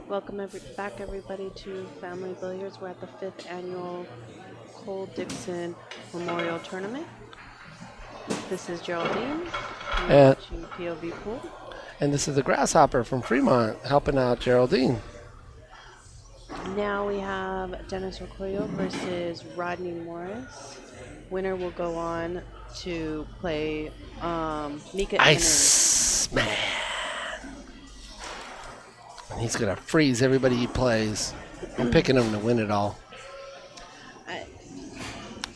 Welcome back, everybody, to Family Billiards. We're at the 5th annual Cole Dickson Memorial Tournament. This is Geraldine. You're watching POVPOOL. And this is the Grasshopper from Fremont helping out Geraldine. Now we have Dennis ORCOLLO versus Rodney Morris. Winner will go on to play Nika Ice Man. And he's going to freeze everybody he plays. I'm picking him to win it all.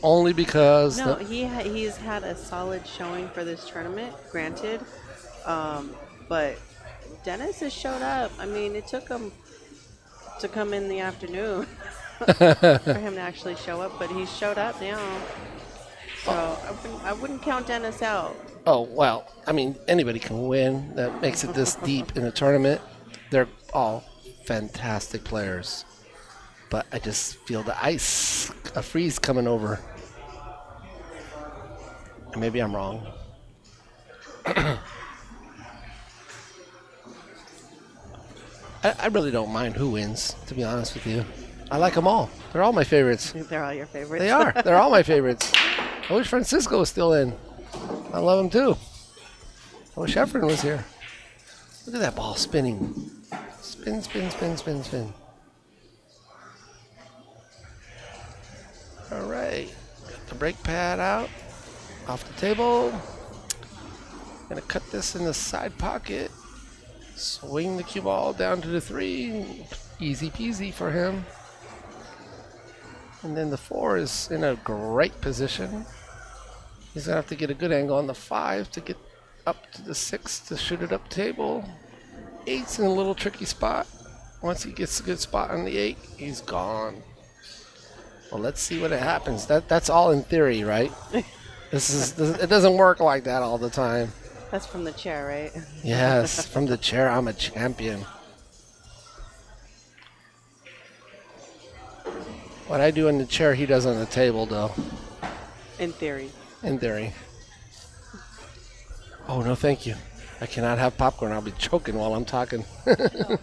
Only because... No, he's had a solid showing for this tournament, granted. But Dennis has showed up. I mean, it took him to come in the afternoon for him to actually show up, but he showed up now. So I wouldn't count Dennis out. Oh, well, I mean, anybody can win. That makes it this deep in the tournament. They're all fantastic players. But I just feel the ice, a freeze coming over. And maybe I'm wrong. I really don't mind who wins, to be honest with you. I like them all. They're all my favorites. They're all your favorites. They are. They're all my favorites. I wish Francisco was still in. I love him too. I wish Efren was here. Look at that ball spinning. Spin, spin, spin, spin, spin. All right. Got the brake pad out. Off the table. Gonna cut this in the side pocket. Swing the cue ball down to the 3. Easy peasy for him. And then the 4 is in a great position. He's gonna have to get a good angle on the 5 to get up to the 6 to shoot it up table. 8's in a little tricky spot. Once he gets a good spot on the 8, he's gone. Well, let's see what happens. That's all in theory, right? It doesn't work like that all the time. That's from the chair, right? Yes, from the chair, I'm a champion. What I do in the chair, he does on the table, though. In theory. In theory. Oh, no, thank you. I cannot have popcorn. I'll be choking while I'm talking. Okay,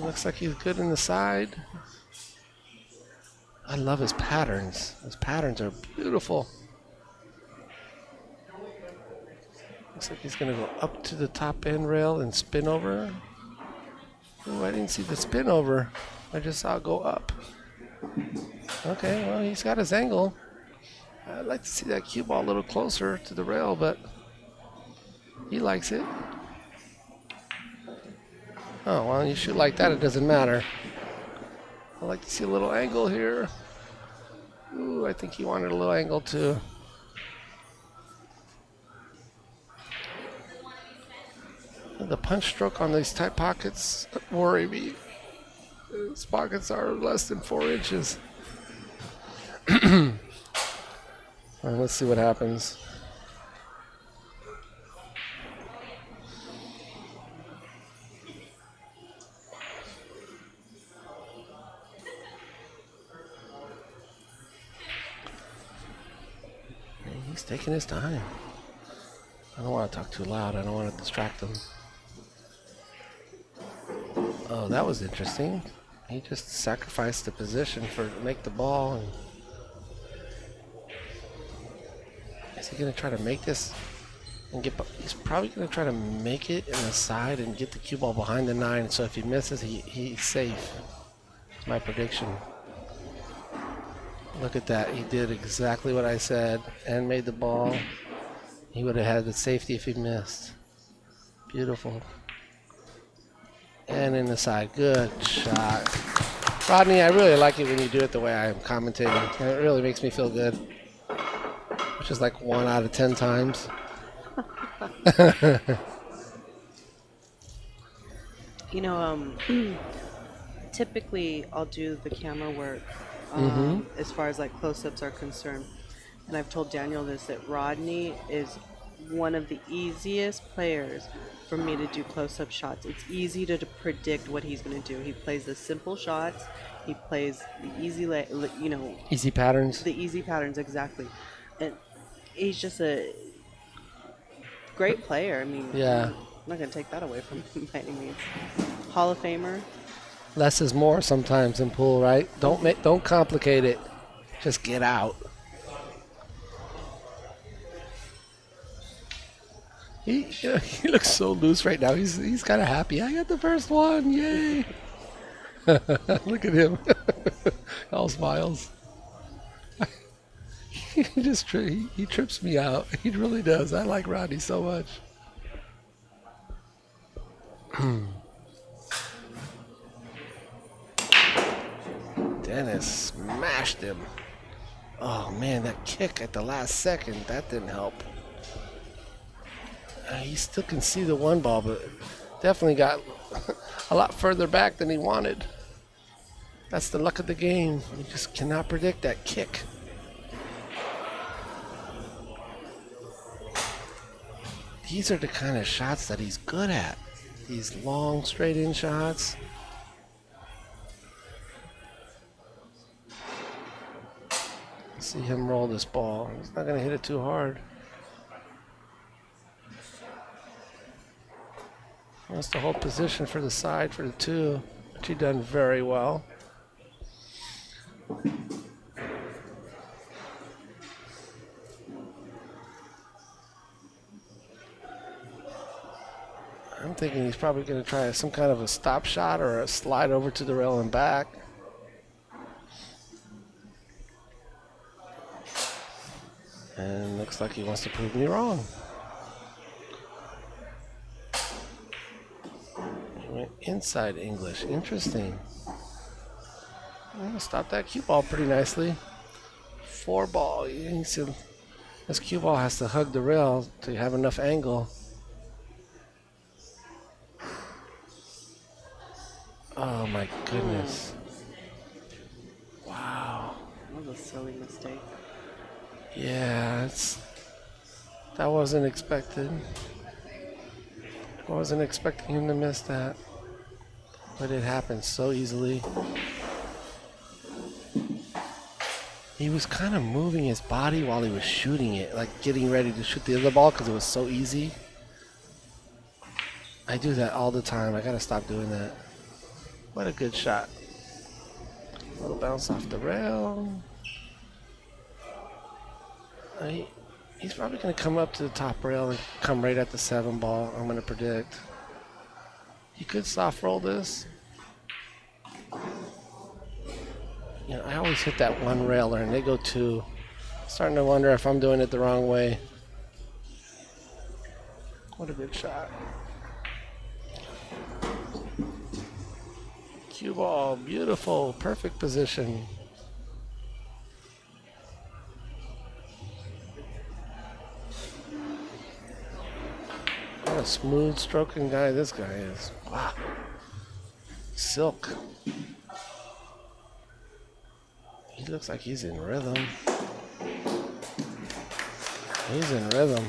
looks like he's good in the side. I love his patterns. His patterns are beautiful. Looks like he's going to go up to the top end rail and spin over. Oh, I didn't see the spin over. I just saw it go up. Okay, well, he's got his angle. I'd like to see that cue ball a little closer to the rail, but he likes it. Oh, well, you shoot like that, it doesn't matter. I'd like to see a little angle here. Ooh, I think he wanted a little angle too. The punch stroke on these tight pockets worry me. These pockets are less than 4 inches. All right, let's see what happens. He's taking his time. I don't want to talk too loud. I don't want to distract him. Oh, that was interesting. He just sacrificed the position to make the ball. And is he going to try to make this and get? He's probably going to try to make it in the side and get the cue ball behind the 9. So if he misses, he's safe. That's my prediction. Look at that. He did exactly what I said and made the ball. He would have had the safety if he missed. Beautiful. And in the side. Good shot. Rodney, I really like it when you do it the way I am commentating. It really makes me feel good. Which is like 1 out of 10 times. You know, typically I'll do the camera work as far as like close-ups are concerned. And I've told Daniel this, that Rodney is one of the easiest players for me to do close-up shots. It's easy to predict what he's going to do. He plays the simple shots. He plays the easy, Easy patterns. the easy patterns exactly, and he's just a great player. I mean, Yeah. I'm not gonna take that away from him by any means. Hall of Famer. Less is more sometimes in pool, right? Don't complicate it. Just get out. He looks so loose right now. He's kind of happy. I got the first one. Yay. Look at him. All smiles. He trips me out. He really does. I like Rodney so much. Dennis smashed him. Oh man, that kick at the last second, that didn't help. He still can see the one ball, but definitely got a lot further back than he wanted. That's the luck of the game. You just cannot predict that kick. These are the kind of shots that he's good at. These long, straight-in shots. See him roll this ball. He's not going to hit it too hard. Wants to hold position for the side for the two, which he done very well. I'm thinking he's probably going to try some kind of a stop shot or a slide over to the rail and back. And looks like he wants to prove me wrong. He went inside English. Interesting. Well, stopped that cue ball pretty nicely. 4 ball. You see, this cue ball has to hug the rail to have enough angle. Oh my goodness. Wow. That was a silly mistake. Yeah, that wasn't expected. I wasn't expecting him to miss that. But it happened so easily. He was kind of moving his body while he was shooting it, like getting ready to shoot the other ball because it was so easy. I do that all the time. I gotta stop doing that. What a good shot. A little bounce off the rail. He's probably going to come up to the top rail and come right at the 7 ball, I'm going to predict. He could soft roll this. You know, I always hit that one railer and they go 2. Starting to wonder if I'm doing it the wrong way. What a good shot. Cue ball, beautiful, perfect position. What a smooth stroking guy this guy is. Wow. Silk. He looks like he's in rhythm. He's in rhythm.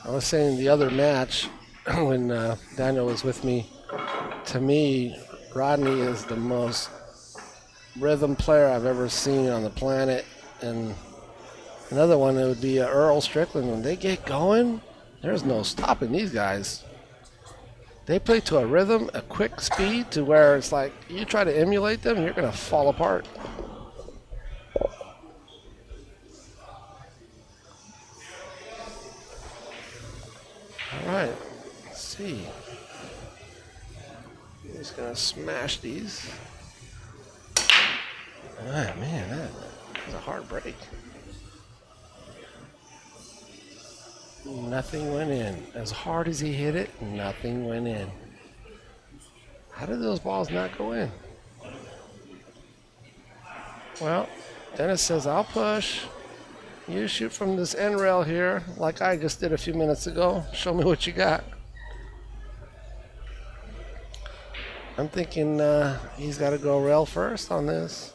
I was saying the other match when Daniel was with me, to me, Rodney is the most rhythm player I've ever seen on the planet. And another one, it would be Earl Strickland. When they get going, there's no stopping these guys. They play to a rhythm, a quick speed, to where it's like you try to emulate them, you're going to fall apart. All right, let's see. He's going to smash these. Ah, man, that was a hard break. Nothing went in. As hard as he hit it, nothing went in. How did those balls not go in? Well, Dennis says, I'll push. You shoot from this end rail here, like I just did a few minutes ago. Show me what you got. I'm thinking he's got to go rail first on this.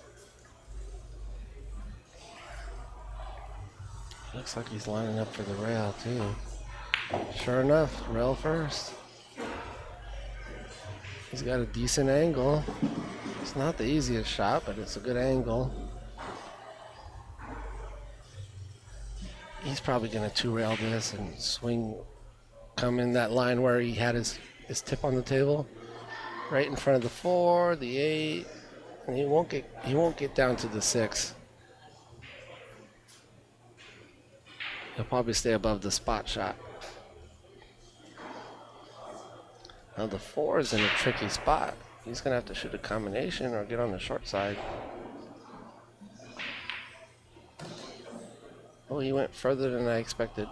Looks like he's lining up for the rail, too. Sure enough, rail first. He's got a decent angle. It's not the easiest shot, but it's a good angle. He's probably going to two-rail this and swing, come in that line where he had his tip on the table, right in front of the 4, the 8, and he won't get down to the 6. He'll probably stay above the spot shot. Now the 4 is in a tricky spot. He's going to have to shoot a combination or get on the short side. Oh, he went further than I expected.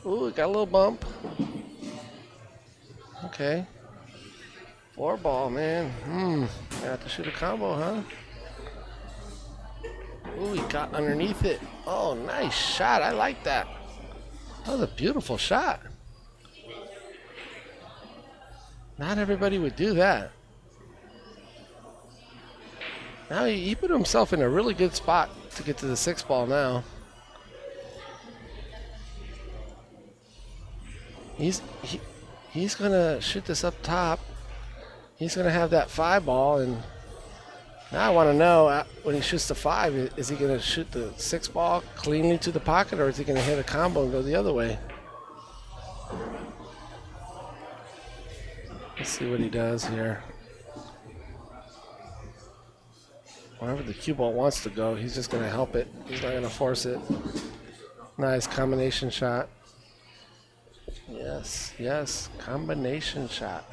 Ooh, got a little bump. Okay. 4 ball, man. Gonna have to shoot a combo, huh? Ooh, he got underneath it. Oh, nice shot. I like that. That was a beautiful shot. Not everybody would do that. Now he put himself in a really good spot to get to the 6 ball now. He's gonna shoot this up top. He's gonna have that 5 ball, and now I want to know when he shoots the 5, is he gonna shoot the 6 ball cleanly to the pocket, or is he gonna hit a combo and go the other way? Let's see what he does here. Wherever the cue ball wants to go, he's just gonna help it. He's not gonna force it. Nice combination shot. Yes, yes, combination shot.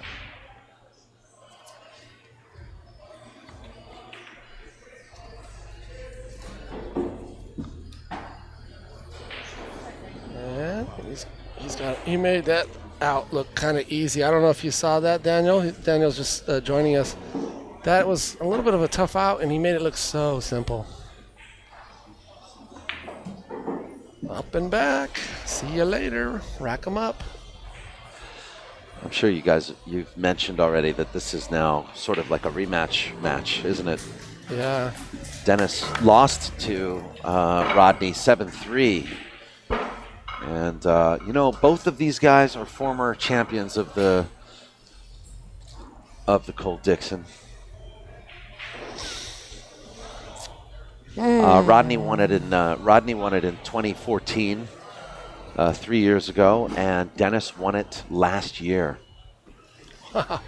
And he made that out look kind of easy. I don't know if you saw that, Daniel. Daniel's just joining us. That was a little bit of a tough out, and he made it look so simple. Up and back. See you later. Rack 'em up. I'm sure you've mentioned already that this is now sort of like a rematch match, isn't it? Yeah. Dennis lost to Rodney 7-3. And, both of these guys are former champions of the Cole Dickson. Rodney won it in 2014, 3 years ago, and Dennis won it last year.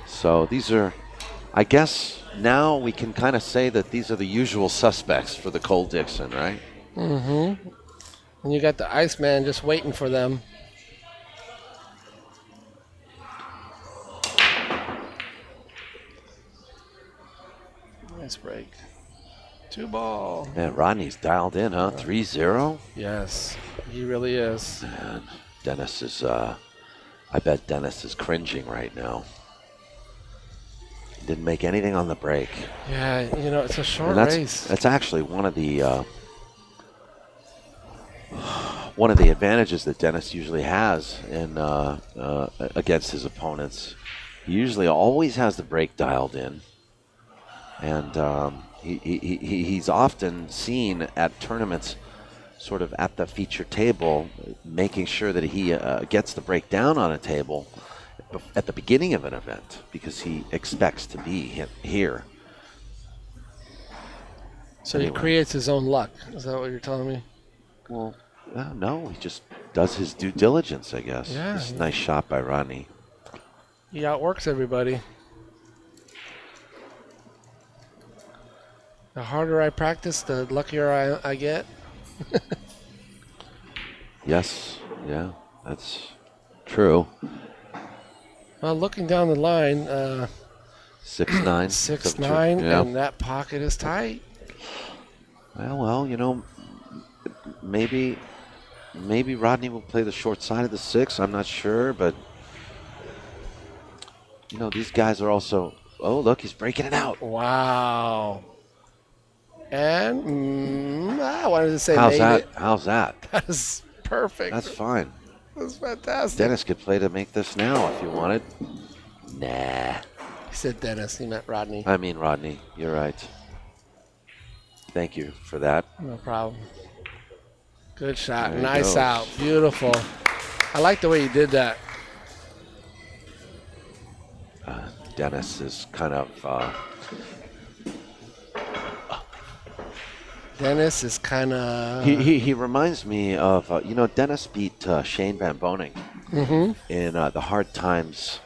So these are, I guess, now we can kind of say that these are the usual suspects for the Cole Dickson, right? Mm-hmm. And you got the Iceman just waiting for them. Nice break. 2 ball. Man, Rodney's dialed in, huh? 3-0? Yes, he really is. Man, Dennis is, I bet Dennis is cringing right now. Didn't make anything on the break. Yeah, it's a short race. That's actually one of the advantages that Dennis usually has in against his opponents. He usually always has the break dialed in, and he's often seen at tournaments, sort of at the feature table, making sure that he gets the break down on a table at the beginning of an event because he expects to be here. So anyway. He creates his own luck. Is that what you're telling me? Well, no, he just does his due diligence, I guess. Yeah. This is a nice shot by Rodney. He outworks everybody. The harder I practice, the luckier I get. Yes, yeah, that's true. Well, looking down the line, 6'9", 6'9", yeah. And that pocket is tight. Well, maybe Rodney will play the short side of the 6. I'm not sure, but these guys are also. Oh, look, he's breaking it out. Wow. And I wanted to say, how's that? How's that? That is perfect. That's fine. That's fantastic. Dennis could play to make this now if you wanted. Nah. He said Dennis. He meant Rodney. I mean Rodney. You're right. Thank you for that. No problem. Good shot. There Nice out. Beautiful. I like the way you did that. Dennis is kind of Dennis is kind of. he reminds me of Dennis beat Shane Van Boning in the Hard Times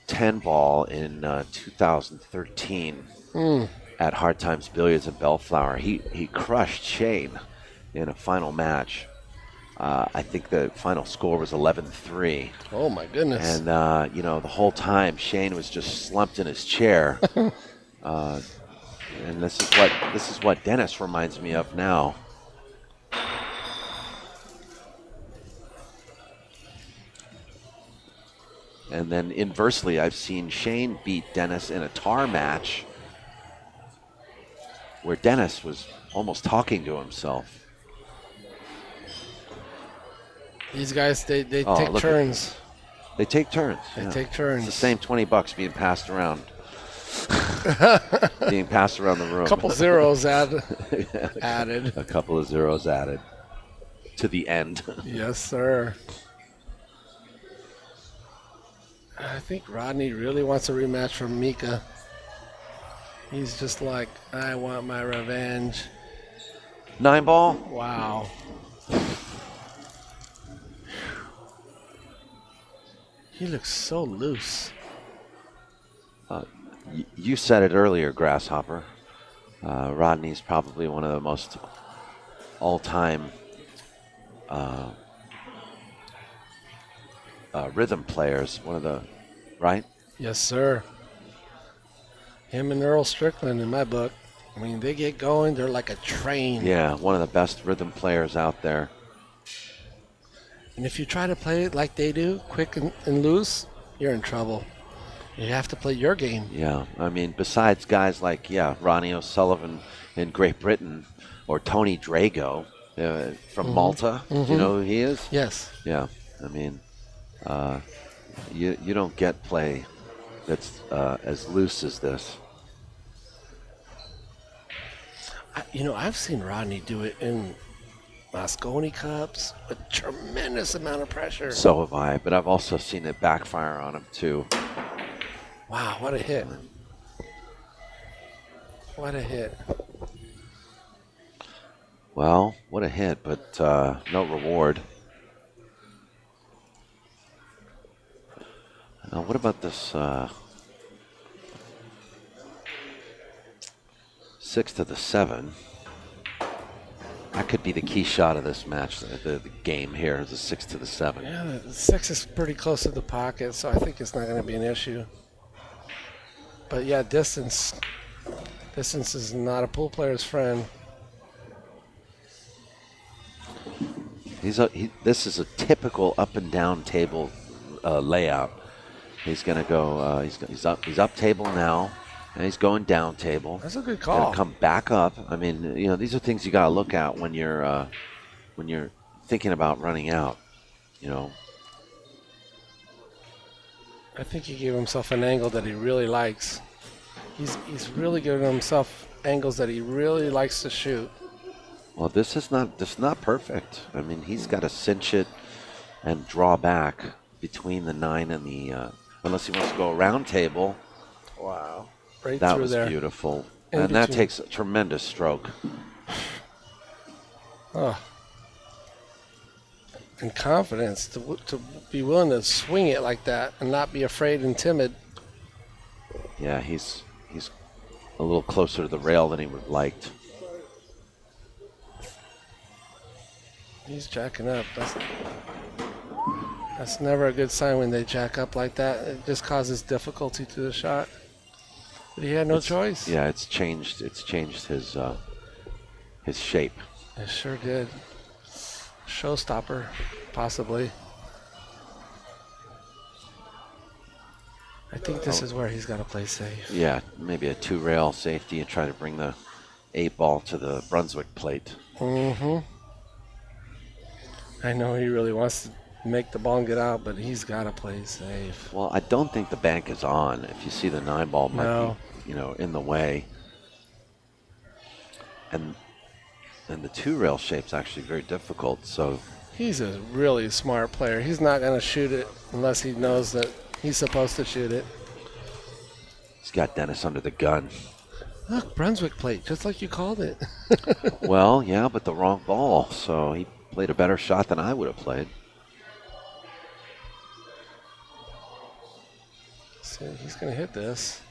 10 ball in 2013 at Hard Times Billiards in Bellflower. He crushed Shane in a final match. I think the final score was 11-3. Oh my goodness! And the whole time Shane was just slumped in his chair. And this is what Dennis reminds me of now. And then inversely, I've seen Shane beat Dennis in a tar match where Dennis was almost talking to himself. These guys, they Oh, take look turns. They take turns. They yeah. take turns. It's the same $20 being passed around. Being passed around the room. A couple zeros added. A couple of zeros added to the end. Yes, sir. I think Rodney really wants a rematch from Mika. He's just like, I want my revenge. 9 ball. Wow. He looks so loose. You said it earlier, Grasshopper. Rodney's probably one of the most all-time rhythm players. Right? Yes, sir. Him and Earl Strickland in my book. I mean, they get going, they're like a train. Yeah, one of the best rhythm players out there. And if you try to play it like they do, quick and loose, you're in trouble. You have to play your game. Yeah, I mean, besides guys like, Ronnie O'Sullivan in Great Britain or Tony Drago from Malta. Do you know who he is? Yes. Yeah, I mean, you don't get play that's as loose as this. I've seen Rodney do it in Moscone Cups with tremendous amount of pressure. So have I, but I've also seen it backfire on him too. Wow, what a hit. What a hit. Well, what a hit, but no reward. What about this 6 to the 7? That could be the key shot of this match. The game here is a 6 to the 7. Yeah, the 6 is pretty close to the pocket, so I think it's not going to be an issue. But yeah, distance is not a pool player's friend. This is a typical up and down table layout. He's going to go. He's up table now, and he's going down table. That's a good He's call. gonna come back up. I mean, these are things you got to look at when you're thinking about running out. I think he gave himself an angle that he really likes. He's really giving himself angles that he really likes to shoot. Well, this is not perfect. I mean, he's got to cinch it and draw back between the 9 and the. Unless he wants to go around table. Wow. Right That through was there. beautiful. In And that between. takes a tremendous stroke. Oh. And confidence to be willing to swing it like that and not be afraid and timid. Yeah, he's a little closer to the rail than he would have liked. He's jacking up. That's never a good sign when they jack up like that. It just causes difficulty to the shot. But he had no choice. Yeah, it's changed his shape. It sure did. Showstopper, possibly. I think this is where he's got to play safe. Yeah, maybe a 2-rail safety and try to bring the 8 ball to the Brunswick plate. Mm-hmm. I know he really wants to make the ball and get out, but he's got to play safe. Well, I don't think the bank is on. If you see the 9 ball might be, in the way. And the 2-rail shape's actually very difficult, so He's a really smart player. He's not going to shoot it unless he knows that he's supposed to shoot it. He's got Dennis under the gun. Look, Brunswick plate, just like you called it. Well, yeah, but the wrong ball. So he played a better shot than I would have played. So he's going to hit this.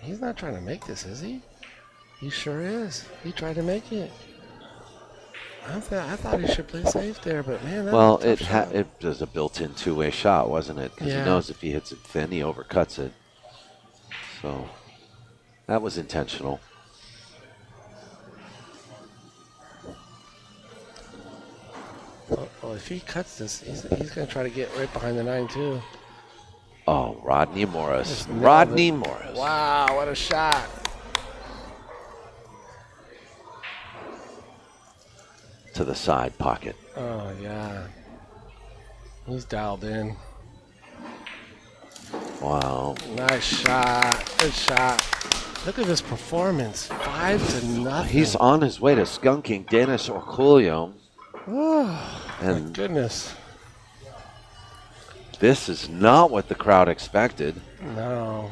He's not trying to make this, is he? He sure is. He tried to make it. I thought he should play safe there, but man, that Well, was a tough shot. it was a built-in two-way shot, wasn't it? Because Yeah. he knows if he hits it thin, he overcuts it. So that was intentional. Well, if he cuts this, he's going to try to get right behind the 9 too. Oh, Rodney Morris. Just nailed Rodney it. Morris. Wow, what a shot. To the side pocket. Oh, yeah. He's dialed in. Wow. Nice shot. Good shot. Look at this performance. 5-0. He's on his way to skunking Dennis ORCOLLO. Oh, my And goodness. this is not what the crowd expected. No.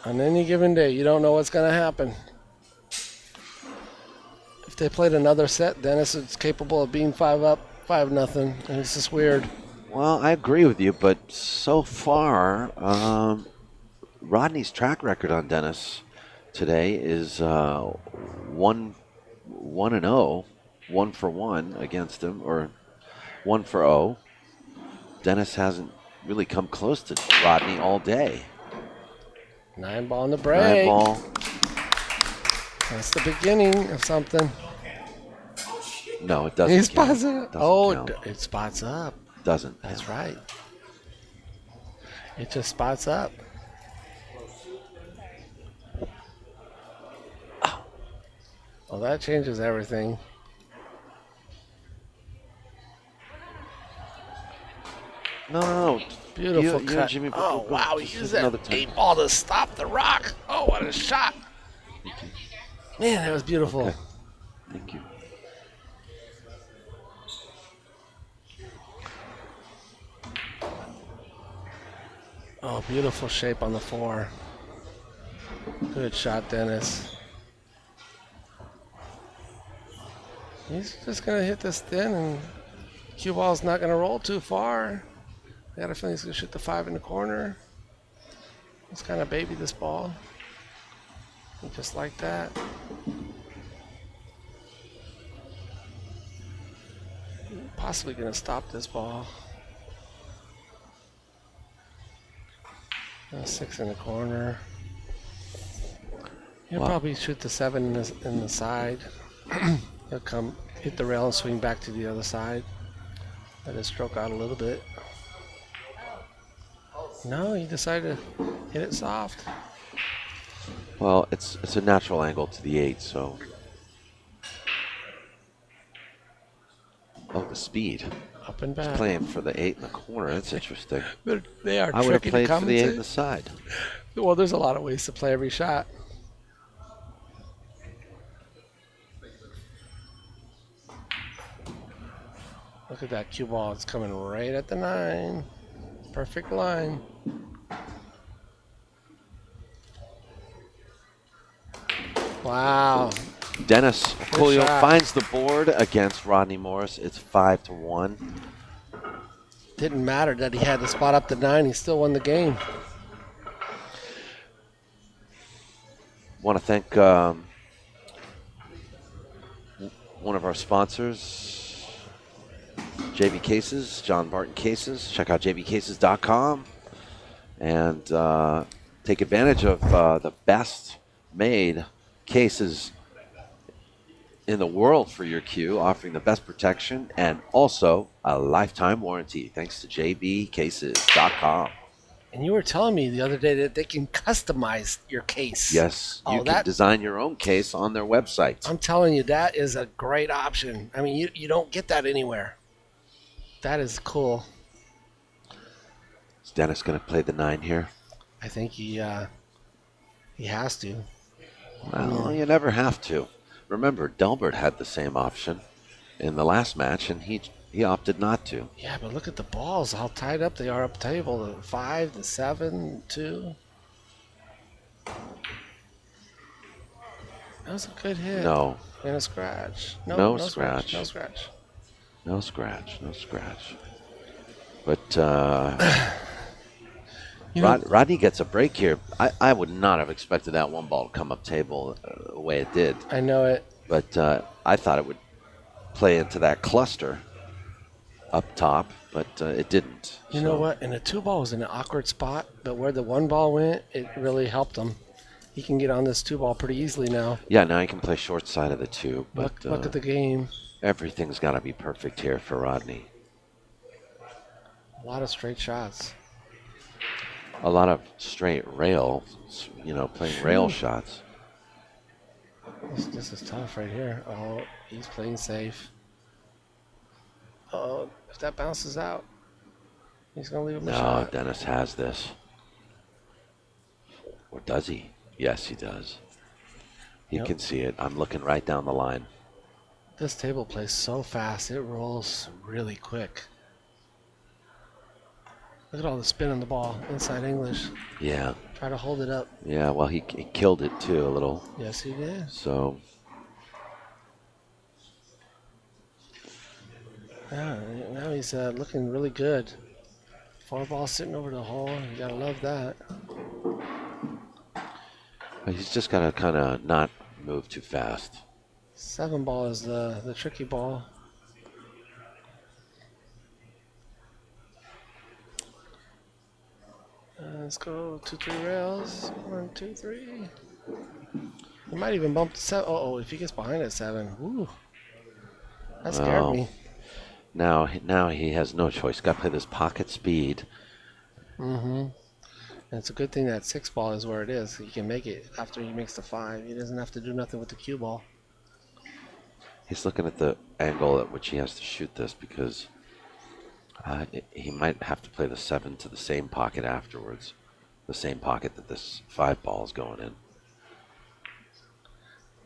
On any given day, you don't know what's going to happen. If they played another set, Dennis is capable of being 5 up, 5-0. And it's just weird. Well, I agree with you, but so far, Rodney's track record on Dennis today is 1-0, 1 for 1 against him, or 1 for 0. Dennis hasn't really come close to Rodney all day. 9 ball in the break. 9 ball. That's the beginning of something. No, it doesn't. He count. spots up. Doesn't Oh, count. it spots up. Doesn't. That's right. It just spots up. Well, that changes everything. No. Beautiful You cut. and Jimmy, Oh, go. wow. He Just used another that time. 8 ball to stop the rock. Oh, what a shot. Man, that was beautiful. Okay. Thank you. Oh, beautiful shape on the 4. Good shot, Dennis. He's just going to hit this thin, and cue ball's not going to roll too far. I got a feeling he's going to shoot the 5 in the corner. Let's kind of baby this ball. And just like that. Possibly going to stop this ball. 6 in the corner. He'll Wow. probably shoot the 7 in the side. He'll come hit the rail and swing back to the other side. Let it stroke out a little bit. No, he decided to hit it soft. Well, it's a natural angle to the 8, so. Oh, the speed. Up and He's back. playing for the 8 in the corner. That's interesting. They are I would have tricky to played for the 8 in commentate. the side. Well, there's a lot of ways to play every shot. Look at that cue ball. It's coming right at the 9. Perfect line. Wow. Dennis ORCOLLO shot. finds the board against Rodney Morris. It's 5-1. Didn't matter that he had to spot up the 9. He still won the game. Want to thank one of our sponsors, JB Cases, John Barton Cases. Check out jbcases.com and take advantage of the best made cases in the world for your cue, offering the best protection and also a lifetime warranty thanks to jbcases.com. And you were telling me the other day that they can customize your case. Yes, you Oh, can that- design your own case on their website. I'm telling you, that is a great option. I mean, you don't get that anywhere. That is cool. Is Dennis going to play the 9 here? I think he has to. Well, you never have to. Remember, Delbert had the same option. in the last match, and he opted not to. Yeah, but look at the balls, how tied up they are up table. The 5, the 7, 2. That was a good hit. No. And a scratch. No No scratch. No scratch. No scratch. No scratch. But Rodney gets a break here. I would not have expected that one ball to come up table the way it did. I know it. But I thought it would play into that cluster up top, but it didn't. You know what? And the 2 ball was in an awkward spot, but where the 1 ball went, it really helped him. He can get on this 2 ball pretty easily now. Yeah, now he can play short side of the 2. But Look at the game. Everything's got to be perfect here for Rodney. A lot of straight shots. A lot of straight rail, playing rail shots. This is tough right here. Oh, he's playing safe. Oh, if that bounces out, he's going to leave him a shot. No, Dennis has this. Or does he? Yes, he does. He can see it. I'm looking right down the line. This table plays so fast. It rolls really quick. Look at all the spin on the ball. Inside English. Yeah. Try to hold it up. Yeah, well, he killed it, too, a little. Yes, he did. So... Yeah, now he's looking really good. 4 balls sitting over the hole. You got to love that. He's just got to kind of not move too fast. 7 ball is the tricky ball. Let's go 2, 3 rails. 1, 2, 3. He might even bump to 7. Oh, if he gets behind at 7. Ooh. That scared me. Now he has no choice. Got to play this pocket speed. Mm-hmm. And it's a good thing that 6 ball is where it is. He can make it after he makes the 5. He doesn't have to do nothing with the cue ball. He's looking at the angle at which he has to shoot this because he might have to play the 7 to the same pocket afterwards. The same pocket that this 5 ball is going in.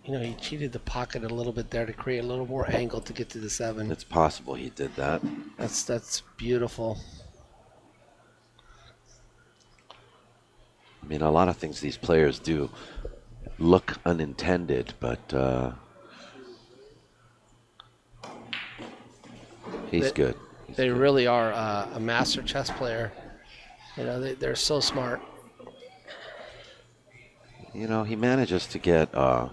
He cheated the pocket a little bit there to create a little more angle to get to the 7. It's possible he did that. That's beautiful. I mean, a lot of things these players do look unintended, but he's good. They really are a master chess player. They're so smart. He manages to get a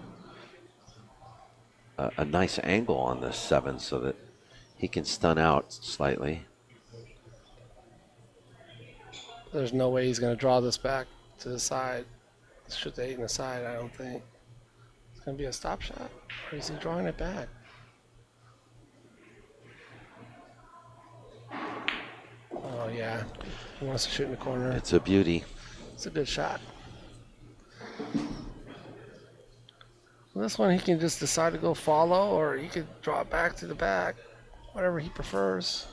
nice angle on this 7 so that he can stun out slightly. There's no way he's going to draw this back to the side. Shoot the 8 in the side, I don't think. It's going to be a stop shot. Or is he drawing it back? Oh, yeah. He wants to shoot in the corner. It's a beauty. It's a good shot. This one he can just decide to go follow, or he could draw it back to the back. Whatever he prefers.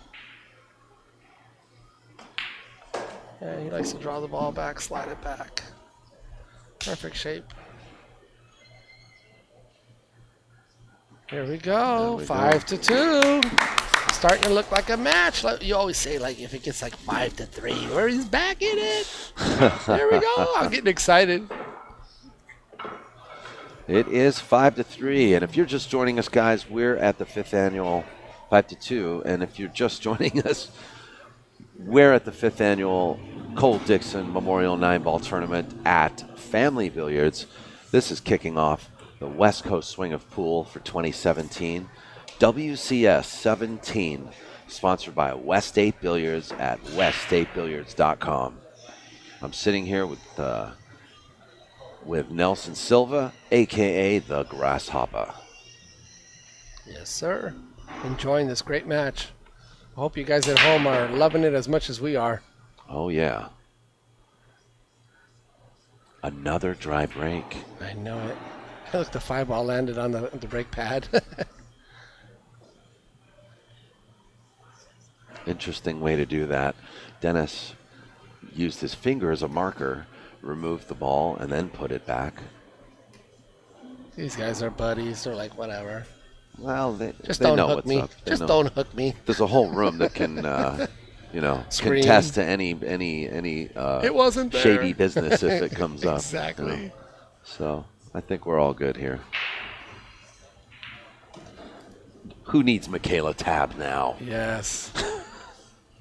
Yeah, he likes to draw the ball back, slide it back. Perfect shape. Here we go. 5-2. Starting to look like a match. Like you always say, like if it gets like 5-3, where he's back in it. There we go. I'm getting excited. It is 5-3, and if you're just joining us, guys, we're at the 5th annual 5-2, and if you're just joining us, we're at the 5th annual Cole Dickson Memorial 9-Ball Tournament at Family Billiards. This is kicking off the West Coast Swing of Pool for 2017. WCS 17, sponsored by West 8 Billiards at west8billiards.com. I'm sitting here with Nelson Silva, a.k.a. the Grasshopper. Yes, sir. Enjoying this great match. I hope you guys at home are loving it as much as we are. Oh, yeah. Another dry break. I know it. Look, the 5-ball landed on the brake pad. Interesting way to do that. Dennis used his finger as a marker, removed the ball, and then put it back. These guys are buddies. They're like, whatever. Well, Just they don't know hook what's me. up. They Just know. don't hook me. There's a whole room that can, Scream. contest to any It wasn't there. shady business if it comes up. Exactly. So I think we're all good here. Who needs Michaela Tab now? Yes.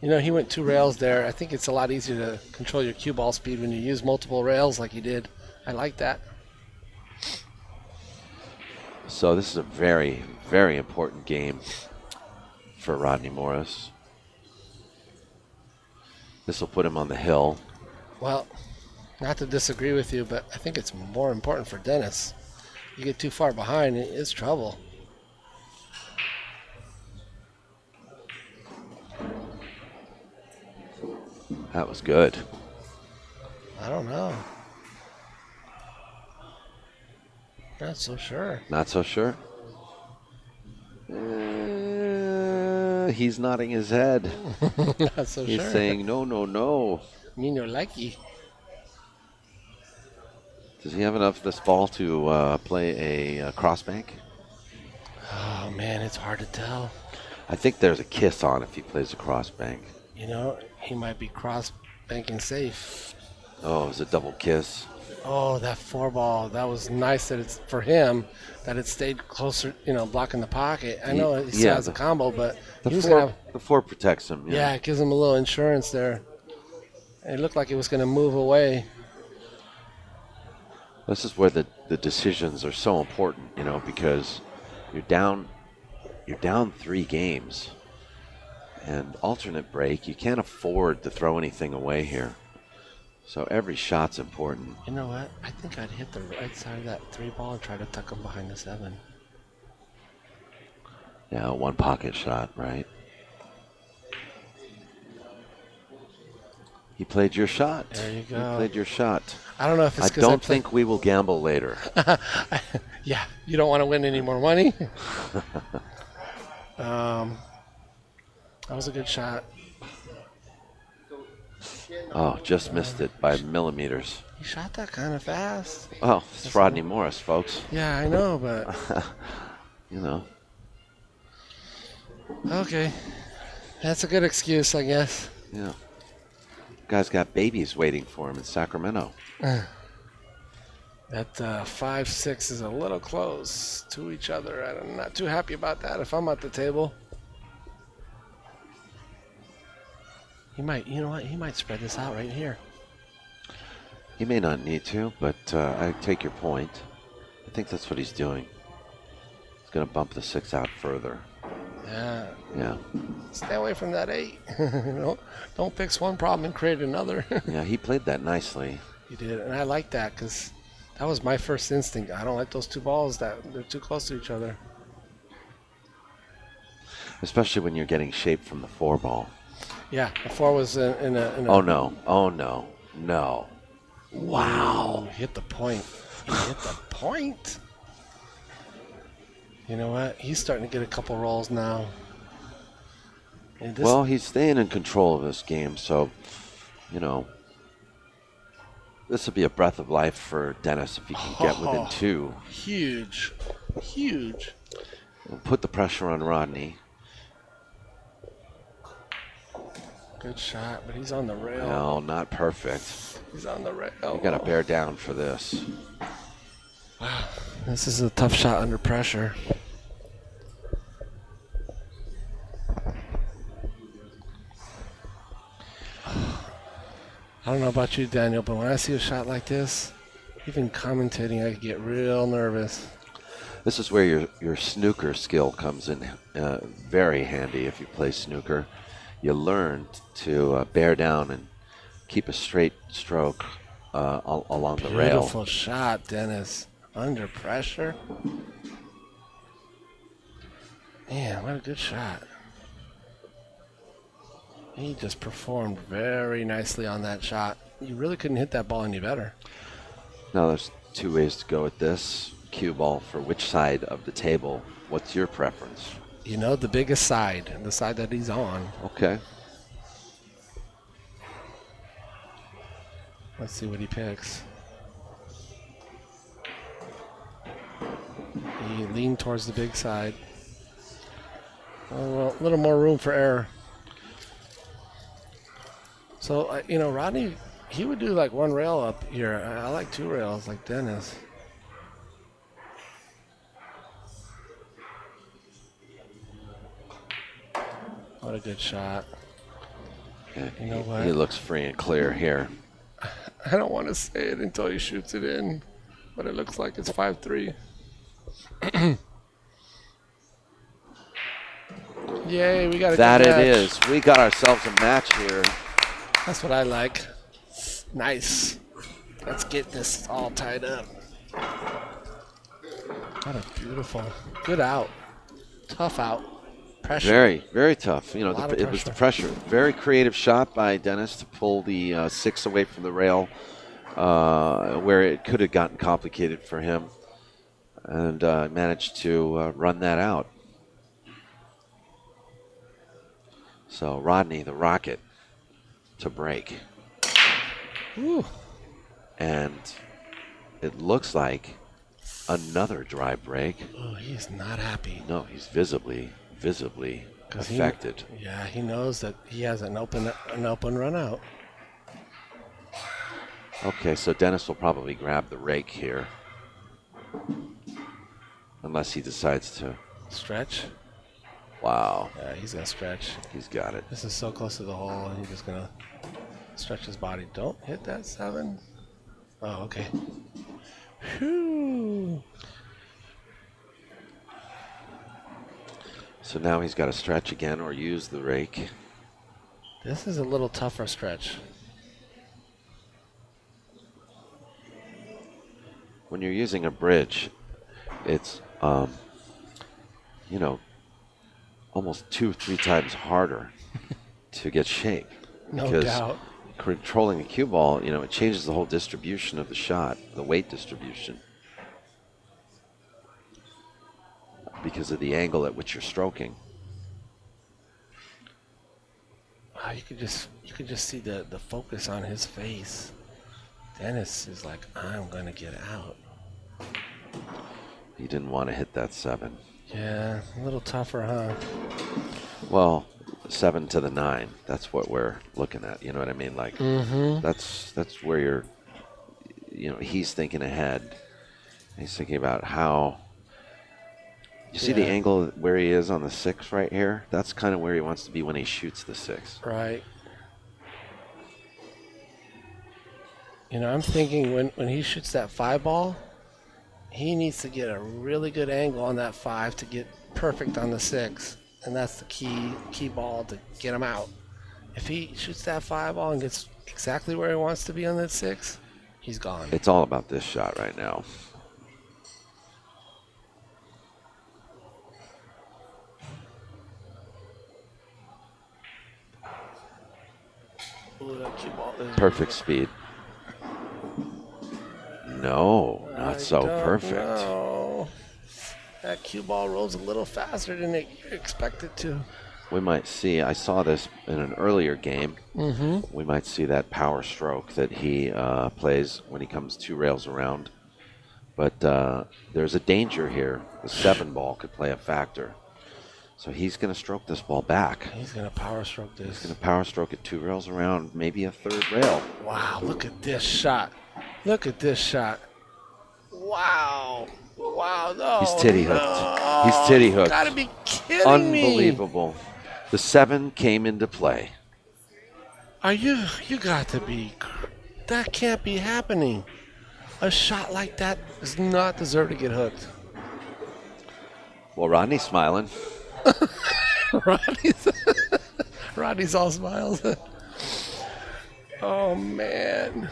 He went 2 rails there. I think it's a lot easier to control your cue ball speed when you use multiple rails like he did. I like that. So this is a very, very important game for Rodney Morris. This will put him on the hill. Well, not to disagree with you, but I think it's more important for Dennis. You get too far behind, it's trouble. That was good. I don't know. Not so sure. Not so sure. He's nodding his head. Not so He's sure. saying, no, no, no. Me no likey. Does he have enough of this ball to play a crossbank? Oh, man, it's hard to tell. I think there's a kiss on if he plays a crossbank. He might be cross banking safe. Oh, it was a double kiss. Oh, that 4 ball. That was nice that it's for him that it stayed closer, blocking the pocket. I know he still has a combo, but he was going to have. The 4 protects him. Yeah, it gives him a little insurance there. It looked like it was going to move away. This is where the decisions are so important, because you're down 3 games. And alternate break, you can't afford to throw anything away here. So every shot's important. You know what? I think I'd hit the right side of that 3 ball and try to tuck him behind the 7. Yeah, 1 pocket shot, right? He played your shot. There you go. He played your shot. I don't know if it's I because don't think we will gamble later. Yeah, you don't want to win any more money. That was a good shot. Oh, just missed it by millimeters. He shot that kind of fast. Oh, it's Rodney Morris, folks. Yeah, I know, but okay, that's a good excuse, I guess. Yeah. Guy's got babies waiting for him in Sacramento. That 5-6 is a little close to each other. I'm not too happy about that if I'm at the table. He might, he might spread this out right here. He may not need to, but I take your point. I think that's what he's doing. He's going to bump the 6 out further. Yeah. Yeah. Stay away from that 8. Don't fix one problem and create another. Yeah, he played that nicely. He did, and I like that because that was my first instinct. I don't like those 2 balls that they're too close to each other. Especially when you're getting shape from the 4 ball. Yeah, the 4 was in a. Oh, no. Oh, no. No. Wow. He hit the point. He hit the point. You know what? He's starting to get a couple rolls now. Well, he's staying in control of this game, so, this will be a breath of life for Dennis if he can get within 2. Huge. Huge. We'll put the pressure on Rodney. Good shot, but he's on the rail. No, not perfect. He's on the rail. You got to bear down for this. Wow. This is a tough shot under pressure. I don't know about you, Daniel, but when I see a shot like this, even commentating, I get real nervous. This is where your snooker skill comes in very handy if you play snooker. You learn to bear down and keep a straight stroke along the rail. Beautiful shot, Dennis. Under pressure. Man, what a good shot. He just performed very nicely on that shot. You really couldn't hit that ball any better. Now there's 2 ways to go with this. Cue ball for which side of the table? What's your preference? The biggest side, the side that he's on. Okay. Let's see what he picks. He leaned towards the big side. A little more room for error. So, Rodney, he would do like one rail up here. I like two rails like Dennis. What a good shot. Yeah, You know what? he looks free and clear here. I don't want to say it until he shoots it in, but it looks like it's 5-3. Yay, we got a That good it match. is. We got ourselves a match here. That's what I like. Nice. Let's get this all tied up. What a beautiful. Good out. Tough out. Pressure. Very, very tough. You know, A lot of it was the pressure. Very creative shot by Dennis to pull the 6 away from the rail, where it could have gotten complicated for him, and managed to run that out. So Rodney, the Rocket, to break. Ooh. And it looks like another dry break. Oh, he's not happy. No, he's visibly 'Cause affected. He knows that he has an open run out. Okay, so Dennis will probably grab the rake here. Unless he decides to. Stretch. Wow, Yeah, he's going to stretch. he's got it. This is so close to the hole, and he's just going to stretch his body. Don't hit that 7. Oh, okay. Whew. So now he's got to stretch again or use the rake. This is a little tougher stretch. When you're using a bridge, it's, almost 2-3 times harder to get shape. No because doubt. controlling the cue ball, it changes the whole distribution of the shot, the weight distribution, because of the angle at which you're stroking. Wow, you could just see the focus on his face. Dennis is like, I'm gonna get out. He didn't want to hit that 7. Yeah, a little tougher, huh? Well, 7 to the 9. That's what we're looking at. You know what I mean? Like, that's where you're. He's thinking ahead. He's thinking about how. You see the angle where he is on the 6 right here? That's kind of where he wants to be when he shoots the 6. Right. I'm thinking when he shoots that 5 ball, he needs to get a really good angle on that 5 to get perfect on the 6. And that's the key ball to get him out. If he shoots that 5 ball and gets exactly where he wants to be on that 6, he's gone. It's all about this shot right now. Ooh, that cue ball is Perfect speed. No, not so perfect. No. That cue ball rolls a little faster than you expect it to. We might see, I saw this in an earlier game. We might see that power stroke that he plays when he comes 2 rails around. But there's a danger here. The 7 ball could play a factor. So he's going to stroke this ball back. He's going to power stroke this. He's going to power stroke it 2 rails around, maybe a 3rd rail. Wow, look at this shot. Look at this shot. Wow. Wow, no. He's titty hooked. No. He's titty hooked. You gotta be kidding me. Unbelievable. The 7 came into play. Are you got to be, that can't be happening. A shot like that does not deserve to get hooked. Well, Rodney's smiling. Rodney's all smiles. Oh, man.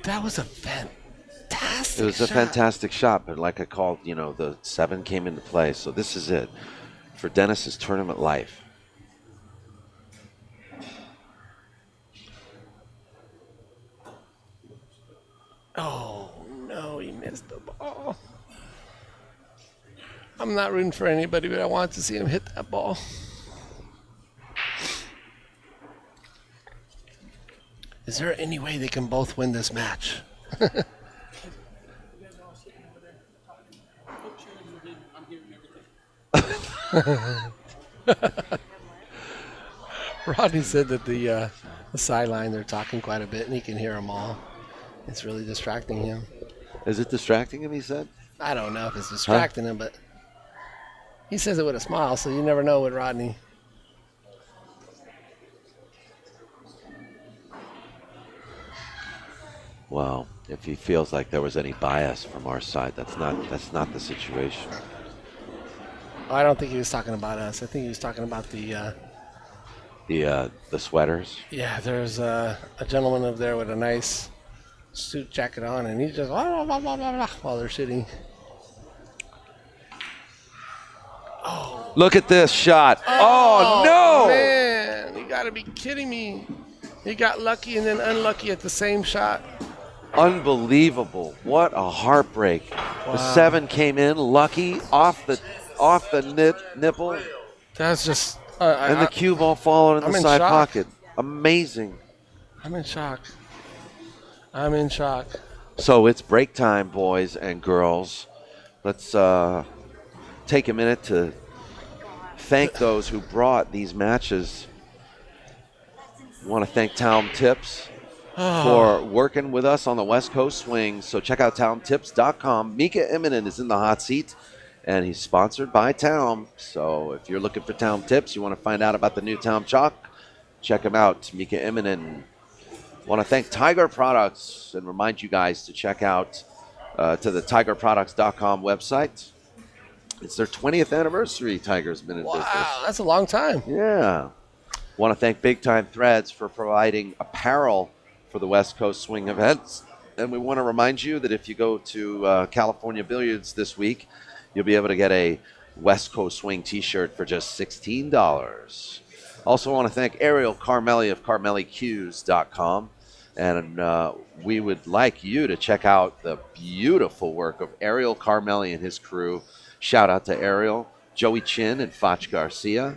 That was a fantastic It was a shot. fantastic shot, but like I called, the 7 came into play. So this is it for Dennis's tournament life. Oh, no, he missed the ball. I'm not rooting for anybody, but I want to see him hit that ball. Is there any way they can both win this match? Rodney said that the sideline, they're talking quite a bit, and he can hear them all. It's really distracting him. Is it distracting him, he said? I don't know if it's distracting him, but he says it with a smile, so you never know with Rodney. Well, if he feels like there was any bias from our side, that's not the situation. I don't think he was talking about us. I think he was talking about the sweaters. yeah, there's a gentleman over there with a nice suit jacket on, and he's just blah, blah, blah, blah, blah, while they're shooting. Oh. Look at this shot. Oh, no! Man, you got to be kidding me. He got lucky and then unlucky at the same shot. Unbelievable. What a heartbreak. Wow. The 7 came in lucky off the nipple. That's just And the cue ball followed in I'm the in side shock. pocket. Amazing. I'm in shock. I'm in shock. So it's break time, boys and girls. Let's take a minute to thank those who brought these matches. I want to thank Town Tips for working with us on the West Coast swing. So check out towntips.com. Mika Immonen is in the hot seat, and he's sponsored by Town. So if you're looking for Town Tips, you want to find out about the new Town Chalk, check him out, Mika Immonen. Want to thank Tiger Products and remind you guys to check out to the tigerproducts.com website. It's their 20th anniversary, Tiger's been in business. Wow, that's a long time. Yeah. Want to thank Big Time Threads for providing apparel for the West Coast Swing events. And we want to remind you that if you go to California Billiards this week, you'll be able to get a West Coast Swing t-shirt for just $16. Also want to thank Ariel Carmelli of CarmelliQs.com. And we would like you to check out the beautiful work of Ariel Carmelli and his crew. Shout out to Ariel, Joey Chin, and Foch Garcia.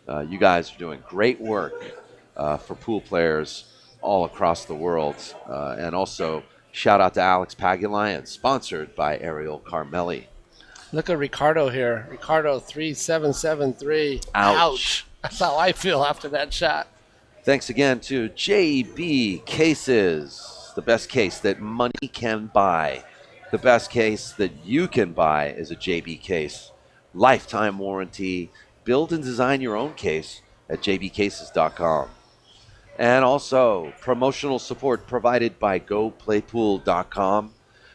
You guys are doing great work for pool players all across the world. And also, shout out to Alex Pagulayan, sponsored by Ariel Carmelli. Look at Ricardo here. Ricardo 3773. Ouch. That's how I feel after that shot. Thanks again to JB Cases, the best case that money can buy. The best case that you can buy is a JB case. Lifetime warranty. Build and design your own case at jbcases.com. And also, promotional support provided by GoPlayPool.com.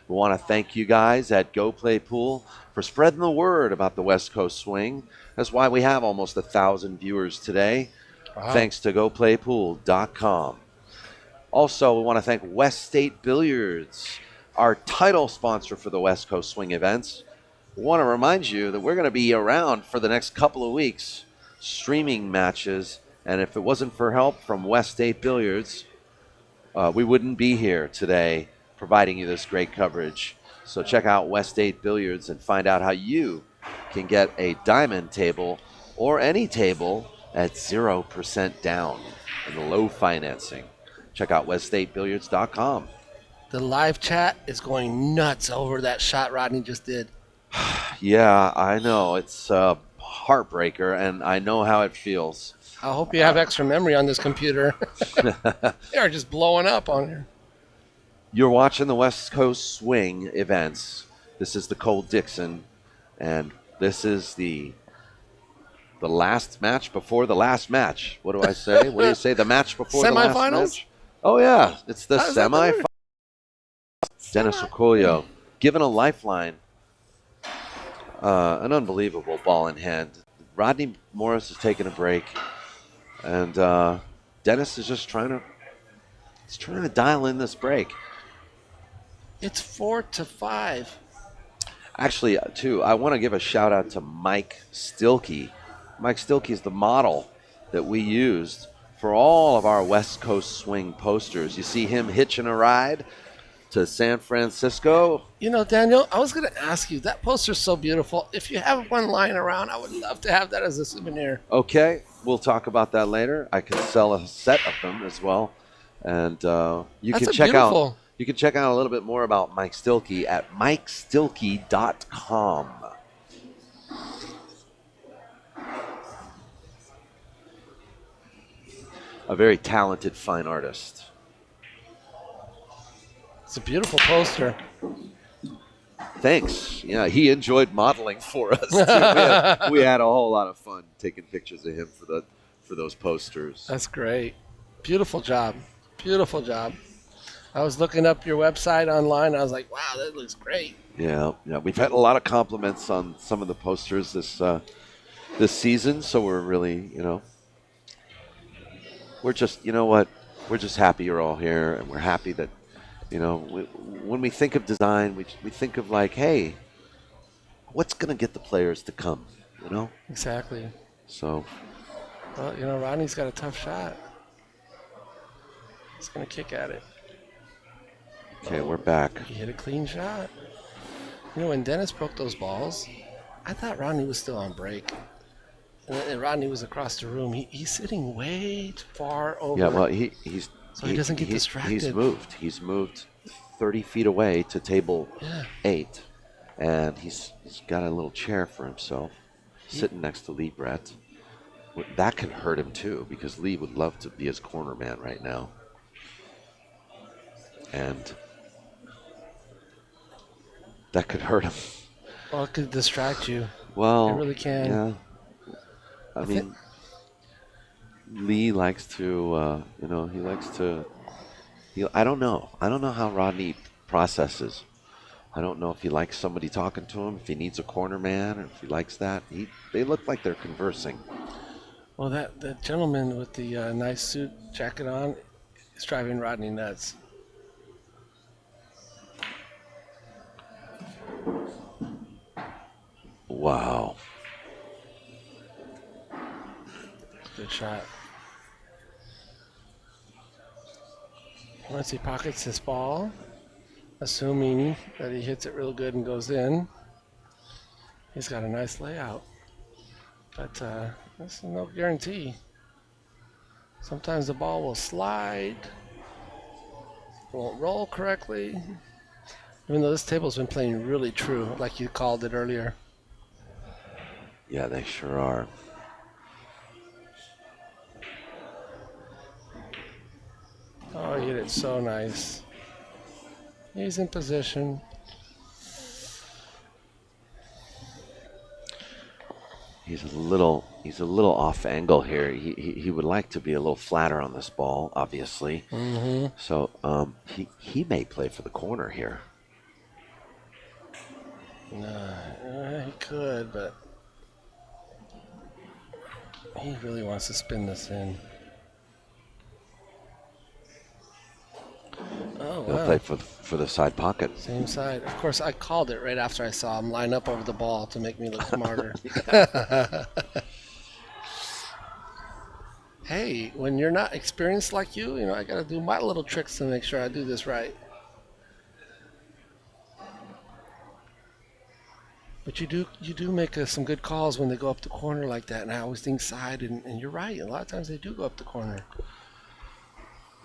We want to thank you guys at Go Play Pool for spreading the word about the West Coast Swing. That's why we have almost 1,000 viewers today. Wow. Thanks to GoPlayPool.com. Also, we want to thank West State Billiards, our title sponsor for the West Coast Swing events. We want to remind you that we're going to be around for the next couple of weeks, streaming matches. And if it wasn't for help from West State Billiards, we wouldn't be here today providing you this great coverage. So check out West State Billiards and find out how you can get a diamond table or any table at 0% down and low financing. Check out weststatebilliards.com. The live chat is going nuts over that shot Rodney just did. Yeah, I know. It's a heartbreaker, and I know how it feels. I hope you have extra memory on this computer. They're just blowing up on here. You're watching the West Coast Swing events. This is the Cole Dickson, and this is the last match before the last match. What do I say? What do you say? The match before the last match? Oh, yeah. It's the semifinals. Dennis Okoye given a lifeline. An unbelievable ball in hand. Rodney Morris is taking a break, and Dennis is just trying to dial in this break. It's 4-5. Actually, too, I want to give a shout out to Mike Stilkey. Mike Stilkey is the model that we used for all of our West Coast Swing posters. You see him hitching a ride to San Francisco. You know, Daniel, I was going to ask you, that poster's so beautiful. If you have one lying around, I would love to have that as a souvenir. Okay, we'll talk about that later. I can sell a set of them as well. And you can check out a little bit more about Mike Stilkey at mikestilkey.com. a very talented fine artist. It's a beautiful poster. Thanks. Yeah, he enjoyed modeling for us too. We had a whole lot of fun taking pictures of him for those posters. That's great. Beautiful job. Beautiful job. I was looking up your website online. I was like, wow, that looks great. Yeah. We've had a lot of compliments on some of the posters this season, so we're really, we're just, we're just happy you're all here, and we're happy that, when we think of design, we think of like, hey, what's going to get the players to come, Exactly. So. Well, Rodney's got a tough shot. He's going to kick at it. Okay, we're back. He hit a clean shot. When Dennis broke those balls, I thought Rodney was still on break. And Rodney was across the room. He's sitting way too far over. Yeah, well, he doesn't get distracted. He's moved 30 feet away to table 8. And he's got a little chair for himself, sitting next to Lee Brett. That can hurt him, too, because Lee would love to be his corner man right now. And that could hurt him. Well, it could distract you. Well, it really can. Yeah. I mean, Lee likes to, he likes to. I don't know. I don't know how Rodney processes. I don't know if he likes somebody talking to him, if he needs a corner man, or if he likes that. They look like they're conversing. Well, that gentleman with the nice suit jacket on is driving Rodney nuts. Wow. Good shot. Once he pockets his ball, assuming that he hits it real good and goes in, he's got a nice layout. But this is no guarantee. Sometimes the ball will slide, won't roll correctly. Even though this table's been playing really true, like you called it earlier. Yeah, they sure are. Oh, he hit it so nice. He's in position. He's a little off angle here. He would like to be a little flatter on this ball, obviously. Mm-hmm. So he may play for the corner here. He could, but he really wants to spin this in. Oh, He'll wow. play for the side pocket. Same side. Of course, I called it right after I saw him line up over the ball to make me look smarter. Hey, when you're not experienced like you, I got to do my little tricks to make sure I do this right. But you do make some good calls when they go up the corner like that, and I always think side, and you're right. A lot of times they do go up the corner.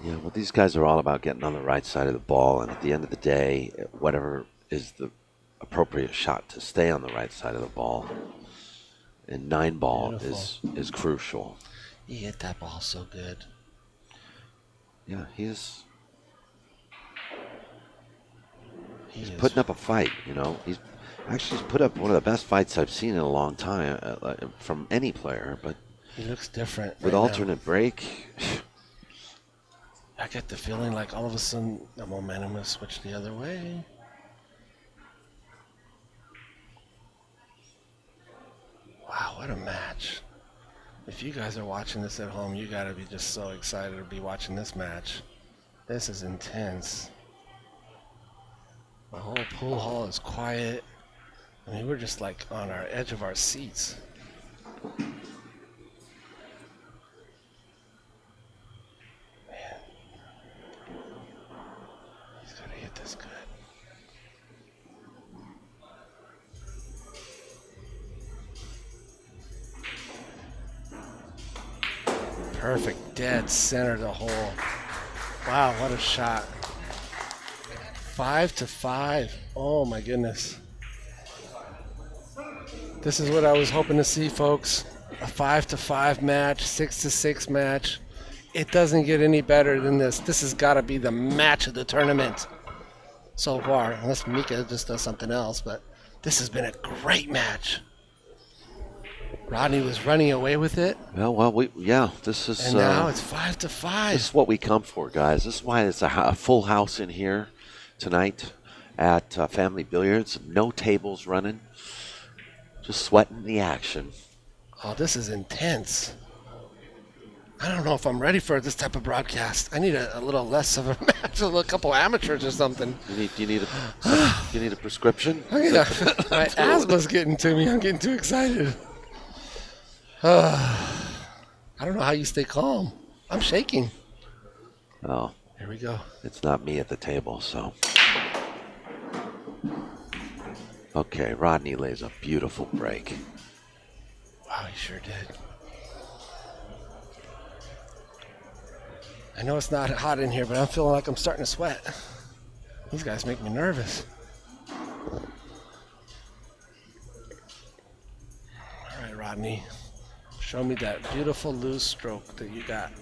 Yeah, well, these guys are all about getting on the right side of the ball, and at the end of the day, whatever is the appropriate shot to stay on the right side of the ball, and 9-ball is crucial. He hit that ball so good. Yeah, he's putting up a fight. He's put up one of the best fights I've seen in a long time from any player. But he looks different with right alternate now. break. I get the feeling like all of a sudden the momentum has switched the other way. Wow, what a match. If you guys are watching this at home, you got to be just so excited to be watching this match. This is intense. The whole pool hall is quiet. I mean, we're just like on our edge of our seats. Perfect, dead center of the hole. Wow, what a shot. 5-5. Oh my goodness. This is what I was hoping to see, folks. A 5-5 match, 6-6 match. It doesn't get any better than this. This has got to be the match of the tournament so far, unless Mika just does something else. But this has been a great match. Rodney was running away with it. This is. And now it's 5-5. This is what we come for, guys. This is why it's a full house in here tonight at Family Billiards. No tables running. Just sweating the action. Oh, this is intense. I don't know if I'm ready for this type of broadcast. I need a little less of a match, a couple amateurs or something. You need a prescription? My asthma's getting to me. I'm getting too excited. I don't know how you stay calm. I'm shaking. Oh, here we go. It's not me at the table, so. Okay, Rodney lays a beautiful break. Wow, he sure did. I know it's not hot in here, but I'm feeling like I'm starting to sweat. These guys make me nervous. All right, Rodney. Show me that beautiful loose stroke that you got.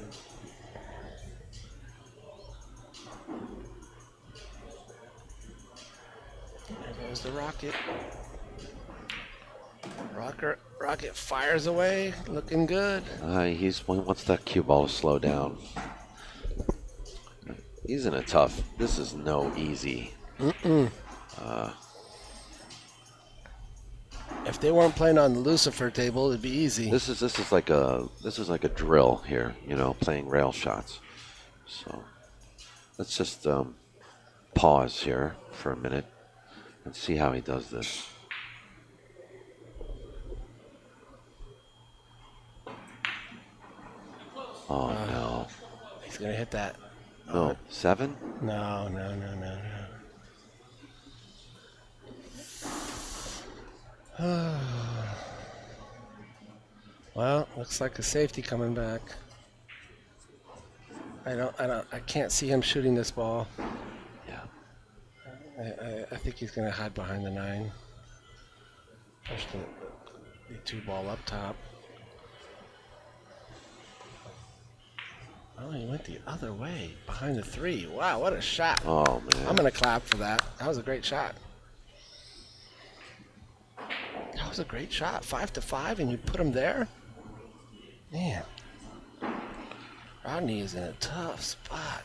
There goes the rocket. Rocket fires away, looking good. He wants that cue ball to slow down. He's in a tough. This is no easy. If they weren't playing on the Lucifer table, it'd be easy. This is like a drill here, playing rail shots. So let's just pause here for a minute and see how he does this. Oh no! He's gonna hit that. No, 7? No. Well, looks like a safety coming back. I can't see him shooting this ball. Yeah. I think he's gonna hide behind the 9. Push the 2 ball up top. Oh, he went the other way, behind the 3. Wow, what a shot. Oh, man. I'm going to clap for that. That was a great shot. That was a great shot. 5-5, and you put him there? Man. Rodney is in a tough spot.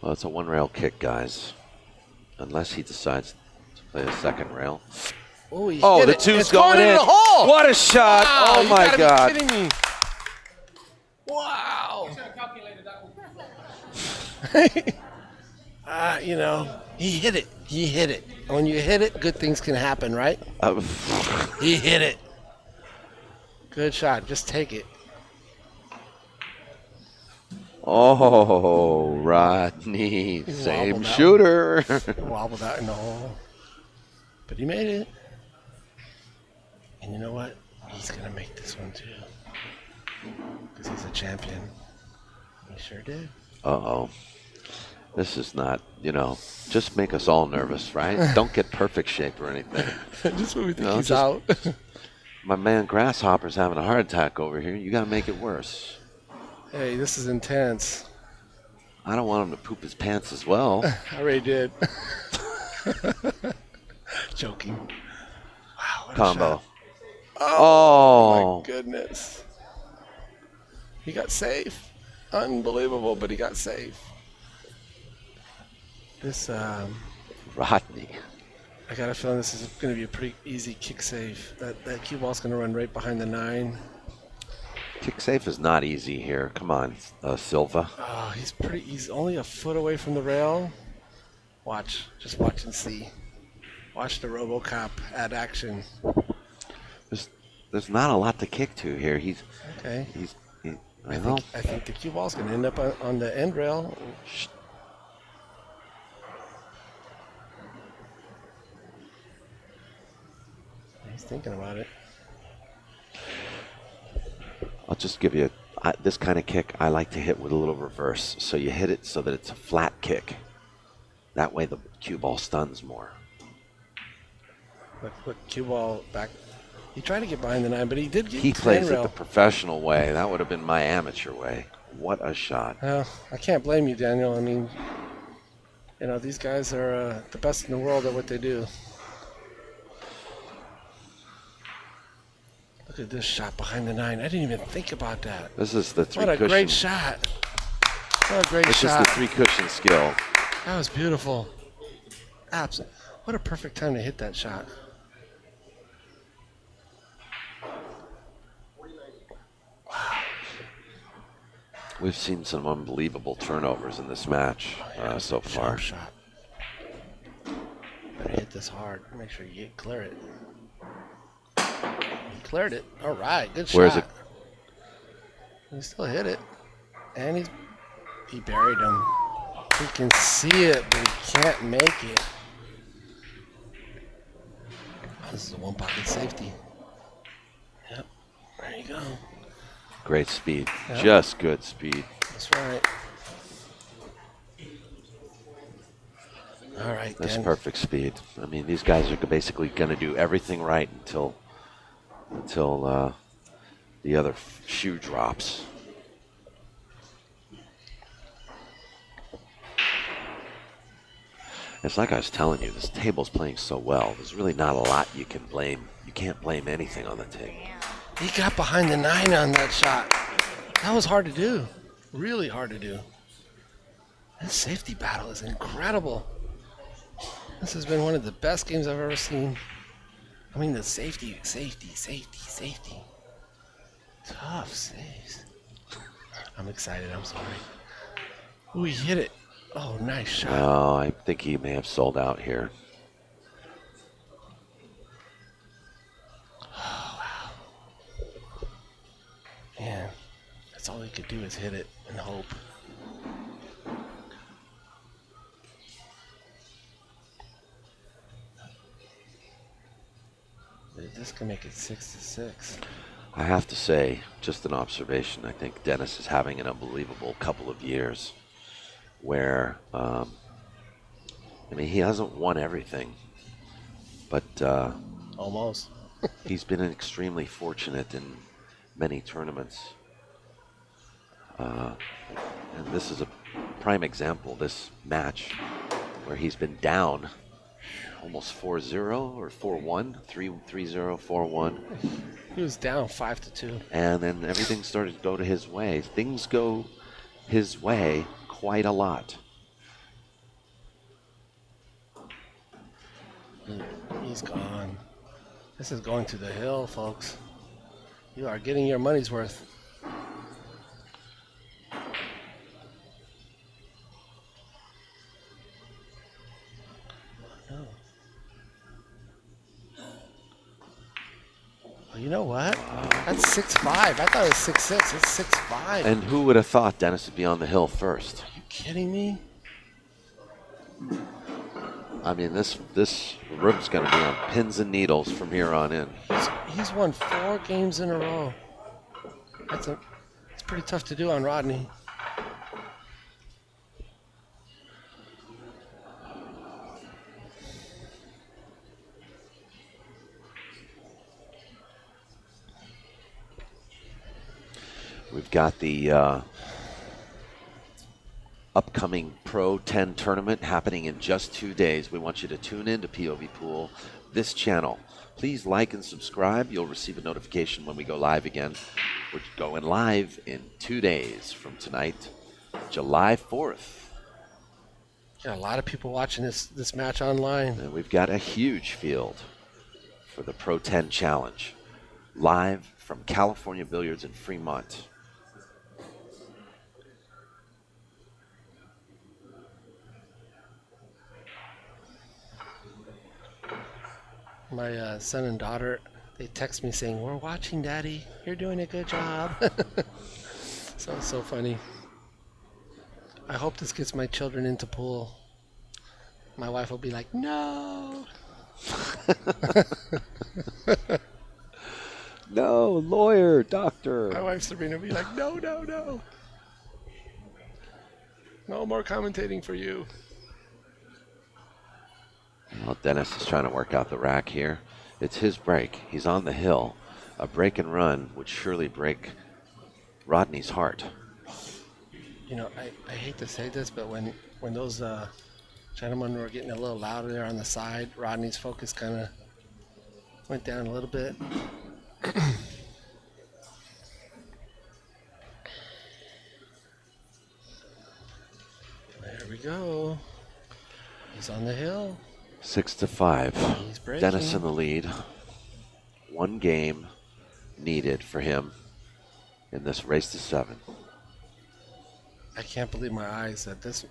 Well, it's a one-rail kick, guys. Unless he decides to play a second rail. Oh, the it. 2's It's going in. The hole. What a shot. Wow, Oh, my God. You gotta be kidding me. Wow. He hit it. He hit it. When you hit it, good things can happen, right? He hit it. Good shot. Just take it. Oh, Rodney. Same shooter. He wobbled out in the hole. But he made it. And you know what? He's going to make this one too. Because he's a champion. He sure did. Uh-oh. This is not, just make us all nervous, right? Don't get perfect shape or anything. Just when we think he's out. My man Grasshopper's having a heart attack over here. You got to make it worse. Hey, this is intense. I don't want him to poop his pants as well. I already did. Joking. Wow, what Combo. a shot. Oh, my goodness. He got safe. Unbelievable, but he got safe. This, Rodney. I got a feeling this is going to be a pretty easy kick save. That cue ball's going to run right behind the 9. Kick safe is not easy here. Come on, Silva. Oh, he's only a foot away from the rail. Just watch and see. Watch the RoboCop add action. There's not a lot to kick to here. Okay. I think the cue ball's going to end up on the end rail. He's thinking about it. I'll just give you this kind of kick. I like to hit with a little reverse. So you hit it so that it's a flat kick. That way the cue ball stuns more. Look, cue ball back. He tried to get behind the 9, but he did get He to the plays it handrail. the professional way. That would have been my amateur way. What a shot. Well, I can't blame you, Daniel. I mean, these guys are the best in the world at what they do. Look at this shot behind the 9. I didn't even think about that. This is the three What a cushion. great shot. What a great This shot. is the three cushion skill. That was beautiful. What a perfect time to hit that shot. We've seen some unbelievable turnovers in this match so far. Shot. Better hit this hard. Make sure you clear it. He cleared it. All right, good shot. Where's it? He still hit it. And he buried him. He can see it, but he can't make it. This is a one pocket safety. Yep. There you go. Great speed. Yep. Just good speed. That's right. All right, That's Dan. perfect speed. I mean, these guys are basically going to do everything right until the other shoe drops. It's like I was telling you, this table's playing so well. There's really not a lot you can blame. You can't blame anything on the table. He got behind the 9 on that shot. That was hard to do. Really hard to do. This safety battle is incredible. This has been one of the best games I've ever seen. I mean, the safety. Tough saves. I'm excited. I'm sorry. Ooh, he hit it. Oh, nice shot. Oh, I think he may have sold out here. Oh, wow. Man, that's all he could do is hit it and hope. This can make it 6-6. I have to say, just an observation, I think Dennis is having an unbelievable couple of years where, I mean, he hasn't won everything, but Almost. he's been extremely fortunate in many tournaments. And this is a prime example, this match, where he's been down almost 4-0 or 4-1, 3-0, 4-1. He was down 5-2. And then everything started to go to his way. Things go his way quite a lot. He's gone. This is going to the hill, folks. You are getting your money's worth. No. Oh, you know what? That's 6-5. I thought it was 6-6. It's 6-5. And who would have thought Dennis would be on the hill first? Are you kidding me? I mean, this room's going to be on pins and needles from here on in. He's won 4 games in a row. It's pretty tough to do on Rodney. We've got the upcoming Pro 10 tournament happening in just 2 days. We want you to tune in to POVPOOL, this channel. Please like and subscribe. You'll receive a notification when we go live again. We're going live in 2 days from tonight, July 4th. Got a lot of people watching this match online. And we've got a huge field for the Pro 10 Challenge, live from California Billiards in Fremont. My son and daughter, they text me saying, "We're watching, Daddy. You're doing a good job." So it's so funny. I hope this gets my children into pool. My wife will be like, "No." No, lawyer, doctor. My wife Sabrina will be like, "No, no, no. No more commentating for you." Well, Dennis is trying to work out the rack here. It's his break. He's on the hill. A break and run would surely break Rodney's heart. You know, I hate to say this, but when those gentlemen were getting a little louder there on the side, Rodney's focus kind of went down a little bit. There we go. He's on the hill. 6-5. He's breaking. Dennis in the lead. One game needed for him in this race to 7. I can't believe my eyes that this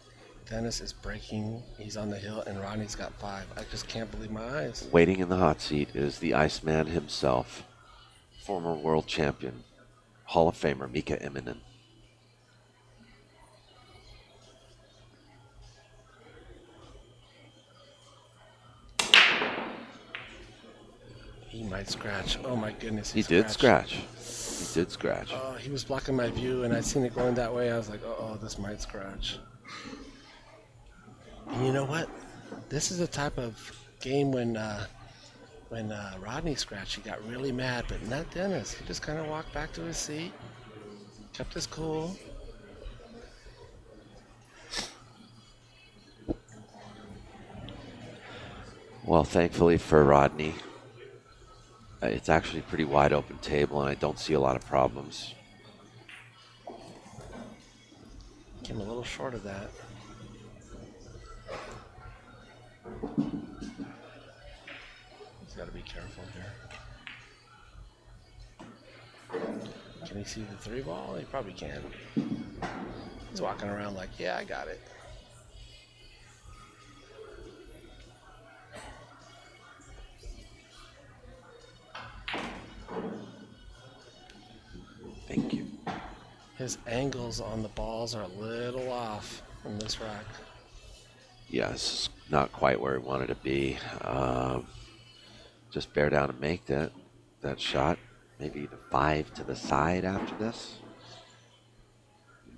Dennis is breaking. He's on the hill, and Rodney's got 5. I just can't believe my eyes. Waiting in the hot seat is the Iceman himself, former world champion, Hall of Famer Mika Immonen. He might scratch. Oh my goodness. He did scratch. He did scratch. Oh, he was blocking my view, and I seen it going that way. I was like, oh, this might scratch. And you know what? This is the type of game when Rodney scratched, he got really mad, but not Dennis. He just kind of walked back to his seat, kept his cool. Well, thankfully for Rodney, it's actually a pretty wide open table, and I don't see a lot of problems. Came a little short of that. He's got to be careful here. Can he see the 3 ball? He probably can. He's walking around like, yeah, I got it. Thank you. His angles on the balls are a little off from this rack. Yeah, this is not quite where he wanted to be. Just bear down and make that shot. Maybe the 5 to the side after this.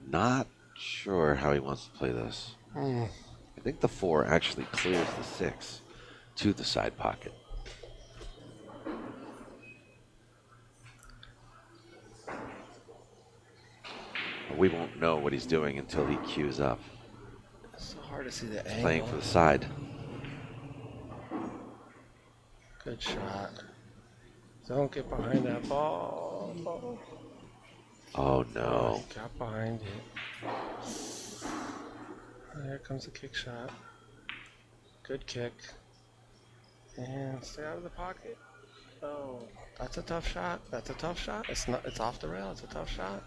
Not sure how he wants to play this. I think the 4 actually clears the 6 to the side pocket. We won't know what he's doing until he cues up. It's so hard to see the angle. Playing for the side. Good shot. Don't get behind that ball. Oh no. He got behind it. Here comes the kick shot. Good kick. And stay out of the pocket. Oh, that's a tough shot. That's a tough shot. It's off the rail. It's a tough shot.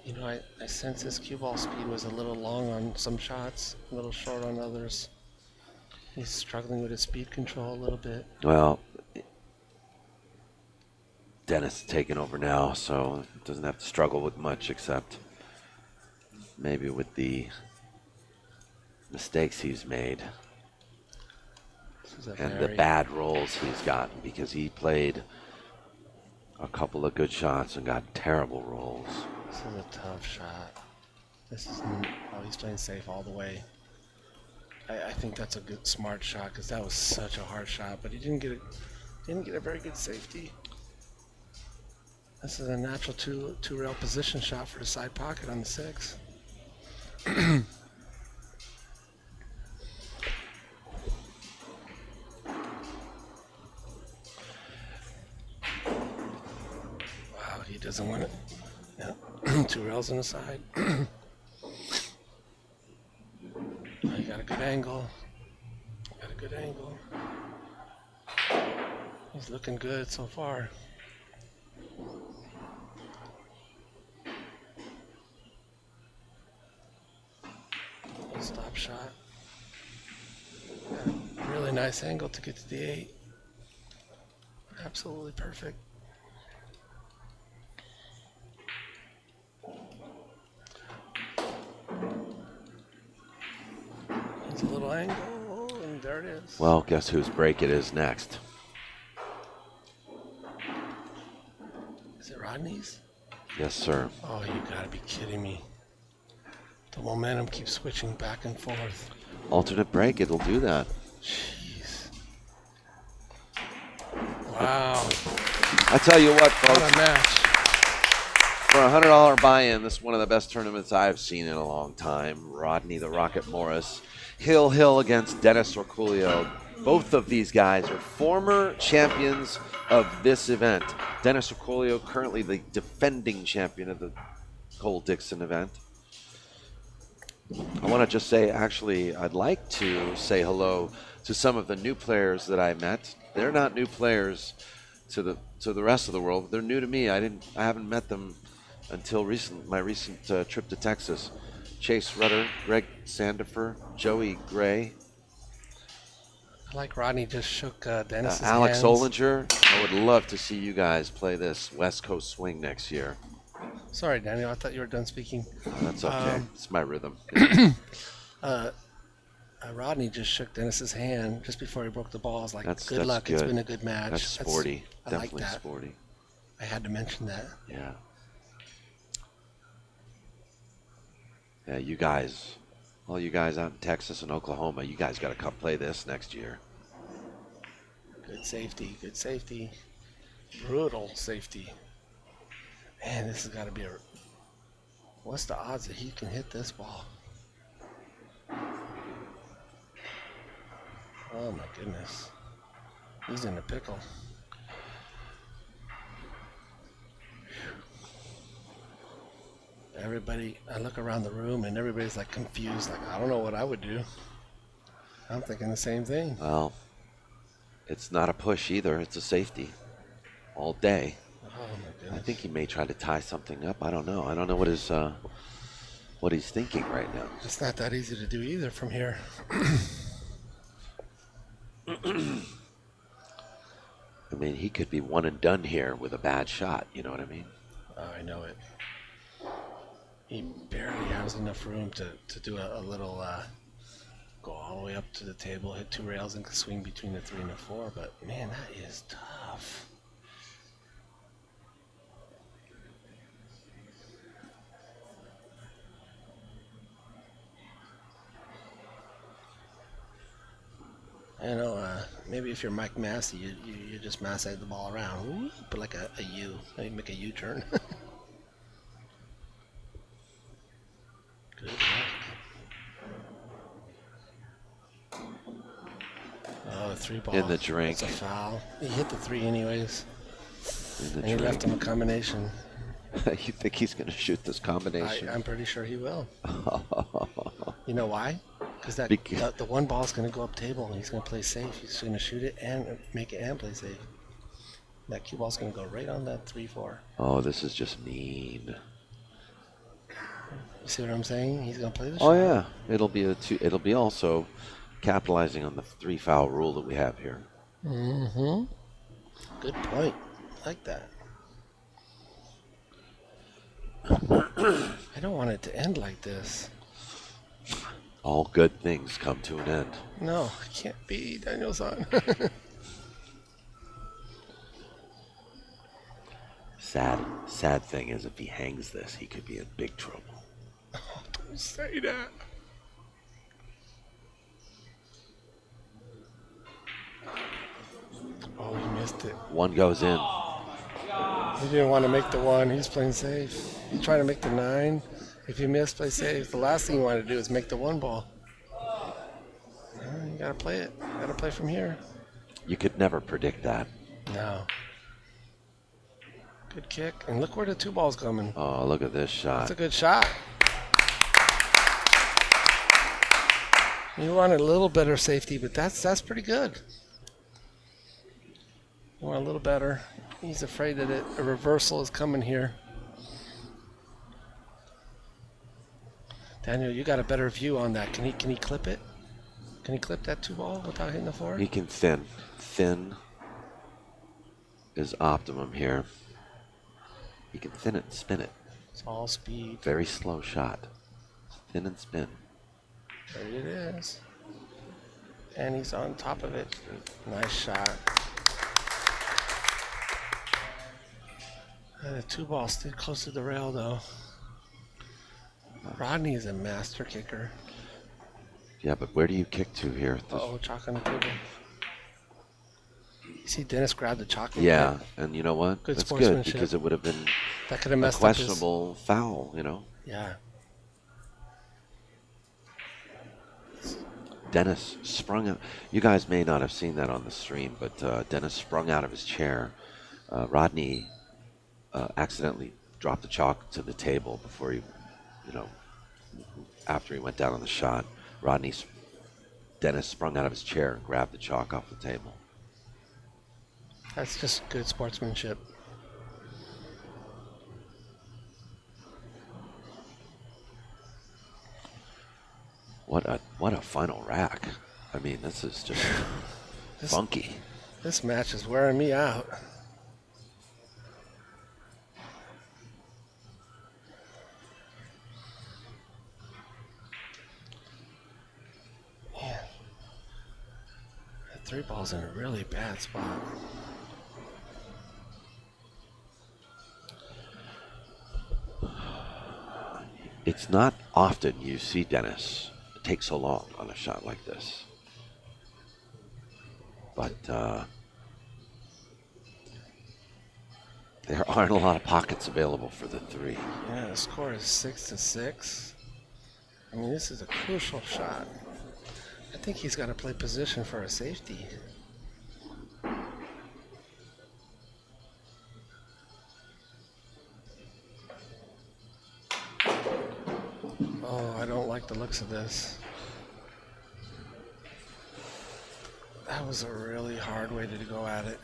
You know, I sense his cue ball speed was a little long on some shots, a little short on others. He's struggling with his speed control a little bit. Well, Dennis is taking over now, so doesn't have to struggle with much except maybe with the mistakes he's made and the bad rolls he's gotten, because he played a couple of good shots and got terrible rolls. This is a tough shot. He's playing safe all the way. I think that's a good, smart shot, because that was such a hard shot, but he didn't get a very good safety. This is a natural two rail position shot for the side pocket on the 6. Wow, he doesn't want it. Yeah. 2 rails on the side. He got a good angle. He's looking good so far. Stop shot. Got a really nice angle to get to the 8. Absolutely perfect. It's a little angle, and there it is. Well, guess whose break it is next? Is it Rodney's? Yes, sir. Oh, you gotta be kidding me. The momentum keeps switching back and forth. Alternate break, it'll do that. Jeez. Wow. I tell you what, What folks. a match. For a $100 buy-in, this is one of the best tournaments I've seen in a long time. Rodney the Rocket Morris, Hill against Dennis ORCOLLO. Both of these guys are former champions of this event. Dennis ORCOLLO, currently the defending champion of the Cole Dickson event. I want to just say, actually, I'd like to say hello to some of the new players that I met. They're not new players to the rest of the world. They're new to me. I haven't met them until my recent trip to Texas. Chase Rudder, Greg Sandifer, Joey Gray, I like Rodney just shook Dennis's Alex hands. Olinger. I would love to see you guys play this West Coast swing next year. Sorry, Daniel. I thought you were done speaking. That's okay. It's my rhythm. Rodney just shook Dennis's hand just before he broke the ball. I was like, That's good luck. good. It's been a good match. That's sporty. I like Definitely that. sporty. I had to mention that. Yeah. Yeah, you guys, all you guys out in Texas and Oklahoma, you guys got to come play this next year. Good safety. Good safety. Brutal safety. Man, this has got to be a... What's the odds that he can hit this ball? Oh, my goodness. He's in a pickle. Everybody, I look around the room and everybody's like confused. Like, I don't know what I would do. I'm thinking the same thing. Well, it's not a push either. It's a safety all day. Oh, my goodness. I think he may try to tie something up. I don't know. I don't know what he's thinking right now. It's not that easy to do either from here. I mean, he could be one and done here with a bad shot. You know what I mean? Oh, I know it. He barely has enough room to do a little go all the way up to the table, hit 2 rails, and swing between the 3 and the 4. But man, that is tough. You know, maybe if you're Mike Massey, you just massage the ball around. Ooh, put like a U. Maybe make a U-turn. Good luck. Oh, the 3 ball. In the drink. That's a foul. He hit the 3 anyways. In the And he left him a combination. You think he's going to shoot this combination? I'm pretty sure he will. You know why? Because the 1 ball is going to go up table and he's going to play safe. He's going to shoot it and make it and play safe. That cue ball's going to go right on that 3-4. Oh, this is just mean. You see what I'm saying? He's going to play the shot. Oh yeah, it'll be also capitalizing on the 3 foul rule that we have here. Mm-hmm. Good point. I like that. I don't want it to end like this. All good things come to an end. No, it can't be, Daniel-san. Sad thing is, if he hangs this, he could be in big trouble. Oh, don't say that. Oh, he missed it. 1 goes in. He didn't want to make the 1. He's playing safe. He's trying to make the 9. If you miss, play safe. The last thing you want to do is make the 1 ball. You gotta play it. You gotta play from here. You could never predict that. No. Good kick. And look where the 2 ball's coming. Oh, look at this shot. That's a good shot. You want a little better safety, but that's pretty good. You want a little better. He's afraid that a reversal is coming here. Daniel, you got a better view on that. Can he clip it? Can he clip that 2 ball without hitting the 4? He can thin. Thin is optimum here. He can thin it and spin it. It's all speed. Very slow shot. Thin and spin. There it is. And he's on top of it. Nice shot. And the 2 ball stayed close to the rail, though. Rodney is a master kicker. Yeah, but where do you kick to here? Uh-oh, chalk on the table. see Dennis grab the chocolate. Yeah, and you know what? Good That's good sportsmanship. because it would have been That could have a messed questionable foul, Yeah. Dennis sprung out. You guys may not have seen that on the stream, but Dennis sprung out of his chair. Rodney accidentally dropped the chalk to the table before he, after he went down on the shot. Dennis sprung out of his chair and grabbed the chalk off the table. That's just good sportsmanship. What a final rack. I mean, this is just funky. This match is wearing me out. Man, that 3 ball's in a really bad spot. It's not often you see Dennis take so long on a shot like this. But there aren't a lot of pockets available for the 3. Yeah, the score is 6-6. I mean, this is a crucial shot. I think he's got to play position for a safety. Oh, I don't like the looks of this. That was a really hard way to go at it.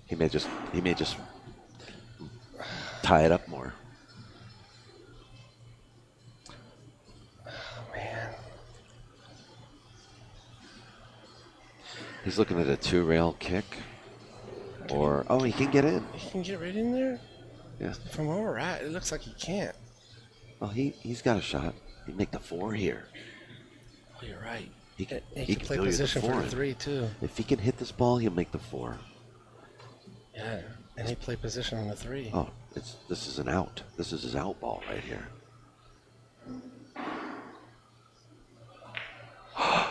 He may just tie it up more. Oh, man. He's looking at a 2-rail kick. Or, oh, he can get in. He can get right in there? Yeah. From where we're at, it looks like he can't. Well, he's got a shot. He'd make the 4 here. Oh, you're right. He can play do the position for 4. the 3, too. If he can hit this ball, he'll make the 4. Yeah, and he played position on the 3. Oh, this is an out. This is his out ball right here.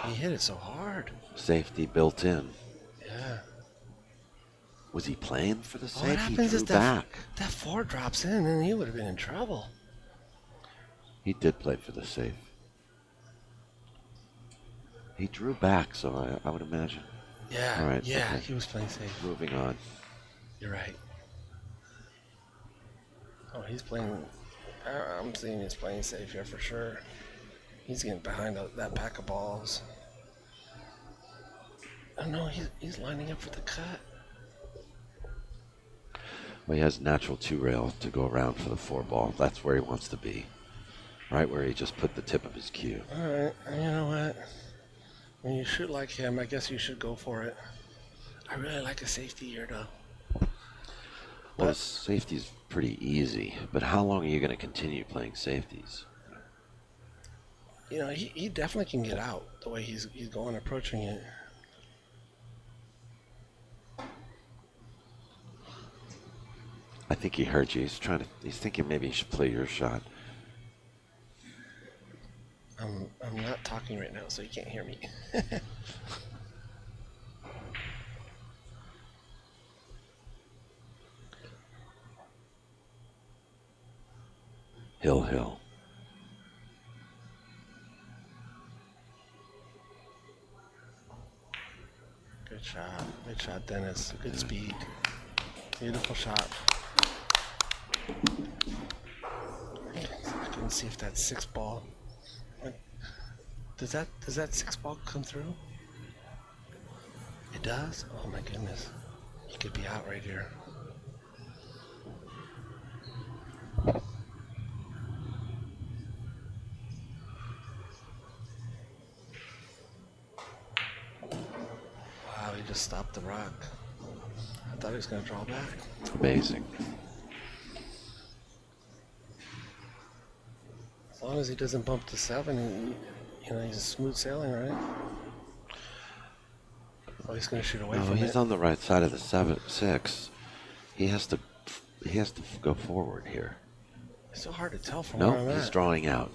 He hit it so hard. Safety built in. Yeah. Was he playing for the What save? He happens drew is back. that 4 drops in, and he would have been in trouble. He did play for the save. He drew back, so I would imagine. Yeah, All right, yeah, okay. he was playing safe. Moving on. You're right. Oh, he's playing. I'm seeing he's playing safe here for sure. He's getting behind that pack of balls. Oh no, he's lining up for the cut. Well, he has natural 2-rail to go around for the 4 ball. That's where he wants to be. Right where he just put the tip of his cue. All right, and you know what? When you shoot like him, I guess you should go for it. I really like a safety here, though. Well, safety's pretty easy, but how long are you going to continue playing safeties? You know, he definitely can get out the way he's going, approaching it. I think he heard you. He's thinking maybe he should play your shot. I'm not talking right now, so you can't hear me. Hill. Good shot, Dennis. Good speed. Beautiful shot. I can see if that's 6 ball. Does that 6 ball come through? It does? Oh my goodness. He could be out right here. Wow, he just stopped the rock. I thought he was going to draw back. Amazing. As long as he doesn't bump to 7, he's smooth sailing, right? Oh, he's going to shoot away No, from it. he's on the right side of the 7-6. He has to go forward here. It's so hard to tell from where I'm No, at. he's drawing out.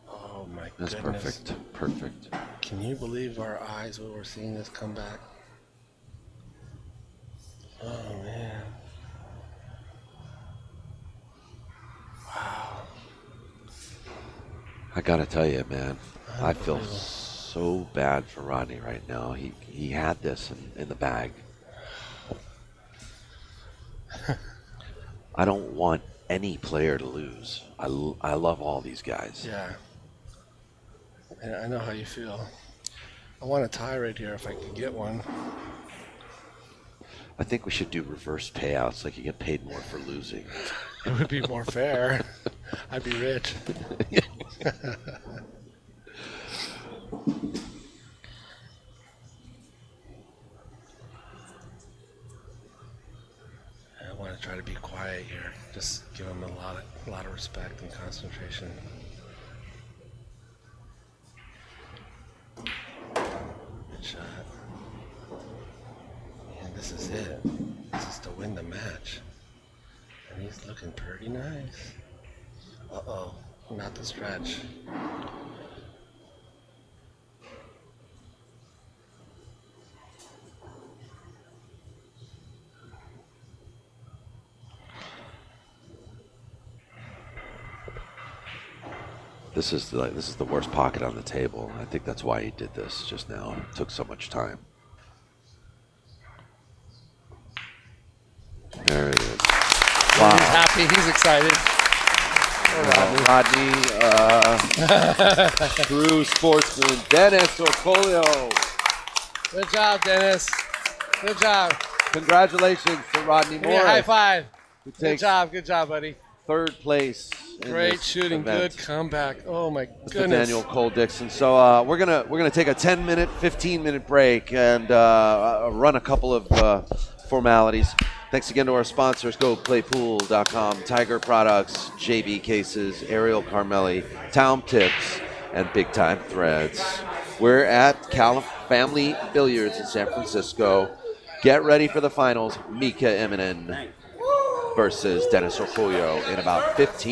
Oh my That's goodness. perfect. Perfect. Can you believe our eyes when we're seeing this come back? Oh, man. Wow. I gotta tell you, man, I feel Unbelievable. so bad for Rodney right now. He had this in the bag. I don't want any player to lose. I love all these guys. Yeah. And I know how you feel. I want a tie right here if I could get one. I think we should do reverse payouts, like you get paid more for losing. It would be more fair. I'd be rich. I want to try to be quiet here. Just give him a lot of respect and concentration. Good shot. And this is it. This is to win the match. And he's looking pretty nice. Uh-oh, not the stretch. This is the worst pocket on the table. I think that's why he did this just now. It took so much time. There it is. Wow. He's happy. He's excited. Rodney, true sportsman, Dennis ORCOLLO. Good job, Dennis. Good job. Congratulations to Rodney Give me a Morris, high five. who Good takes job, buddy. third place. In Great this shooting, event. good comeback. Oh my Mr. goodness. Daniel Cole Dickson. So we're gonna take a 10-minute, 15-minute break and run a couple of formalities. Thanks again to our sponsors: GoPlayPool.com, Tiger Products, JB Cases, Ariel Carmelli, Town Tips, and Big Time Threads. We're at Family Billiards in San Francisco. Get ready for the finals. Mika Eminen versus Dennis ORCOLLO in about 15.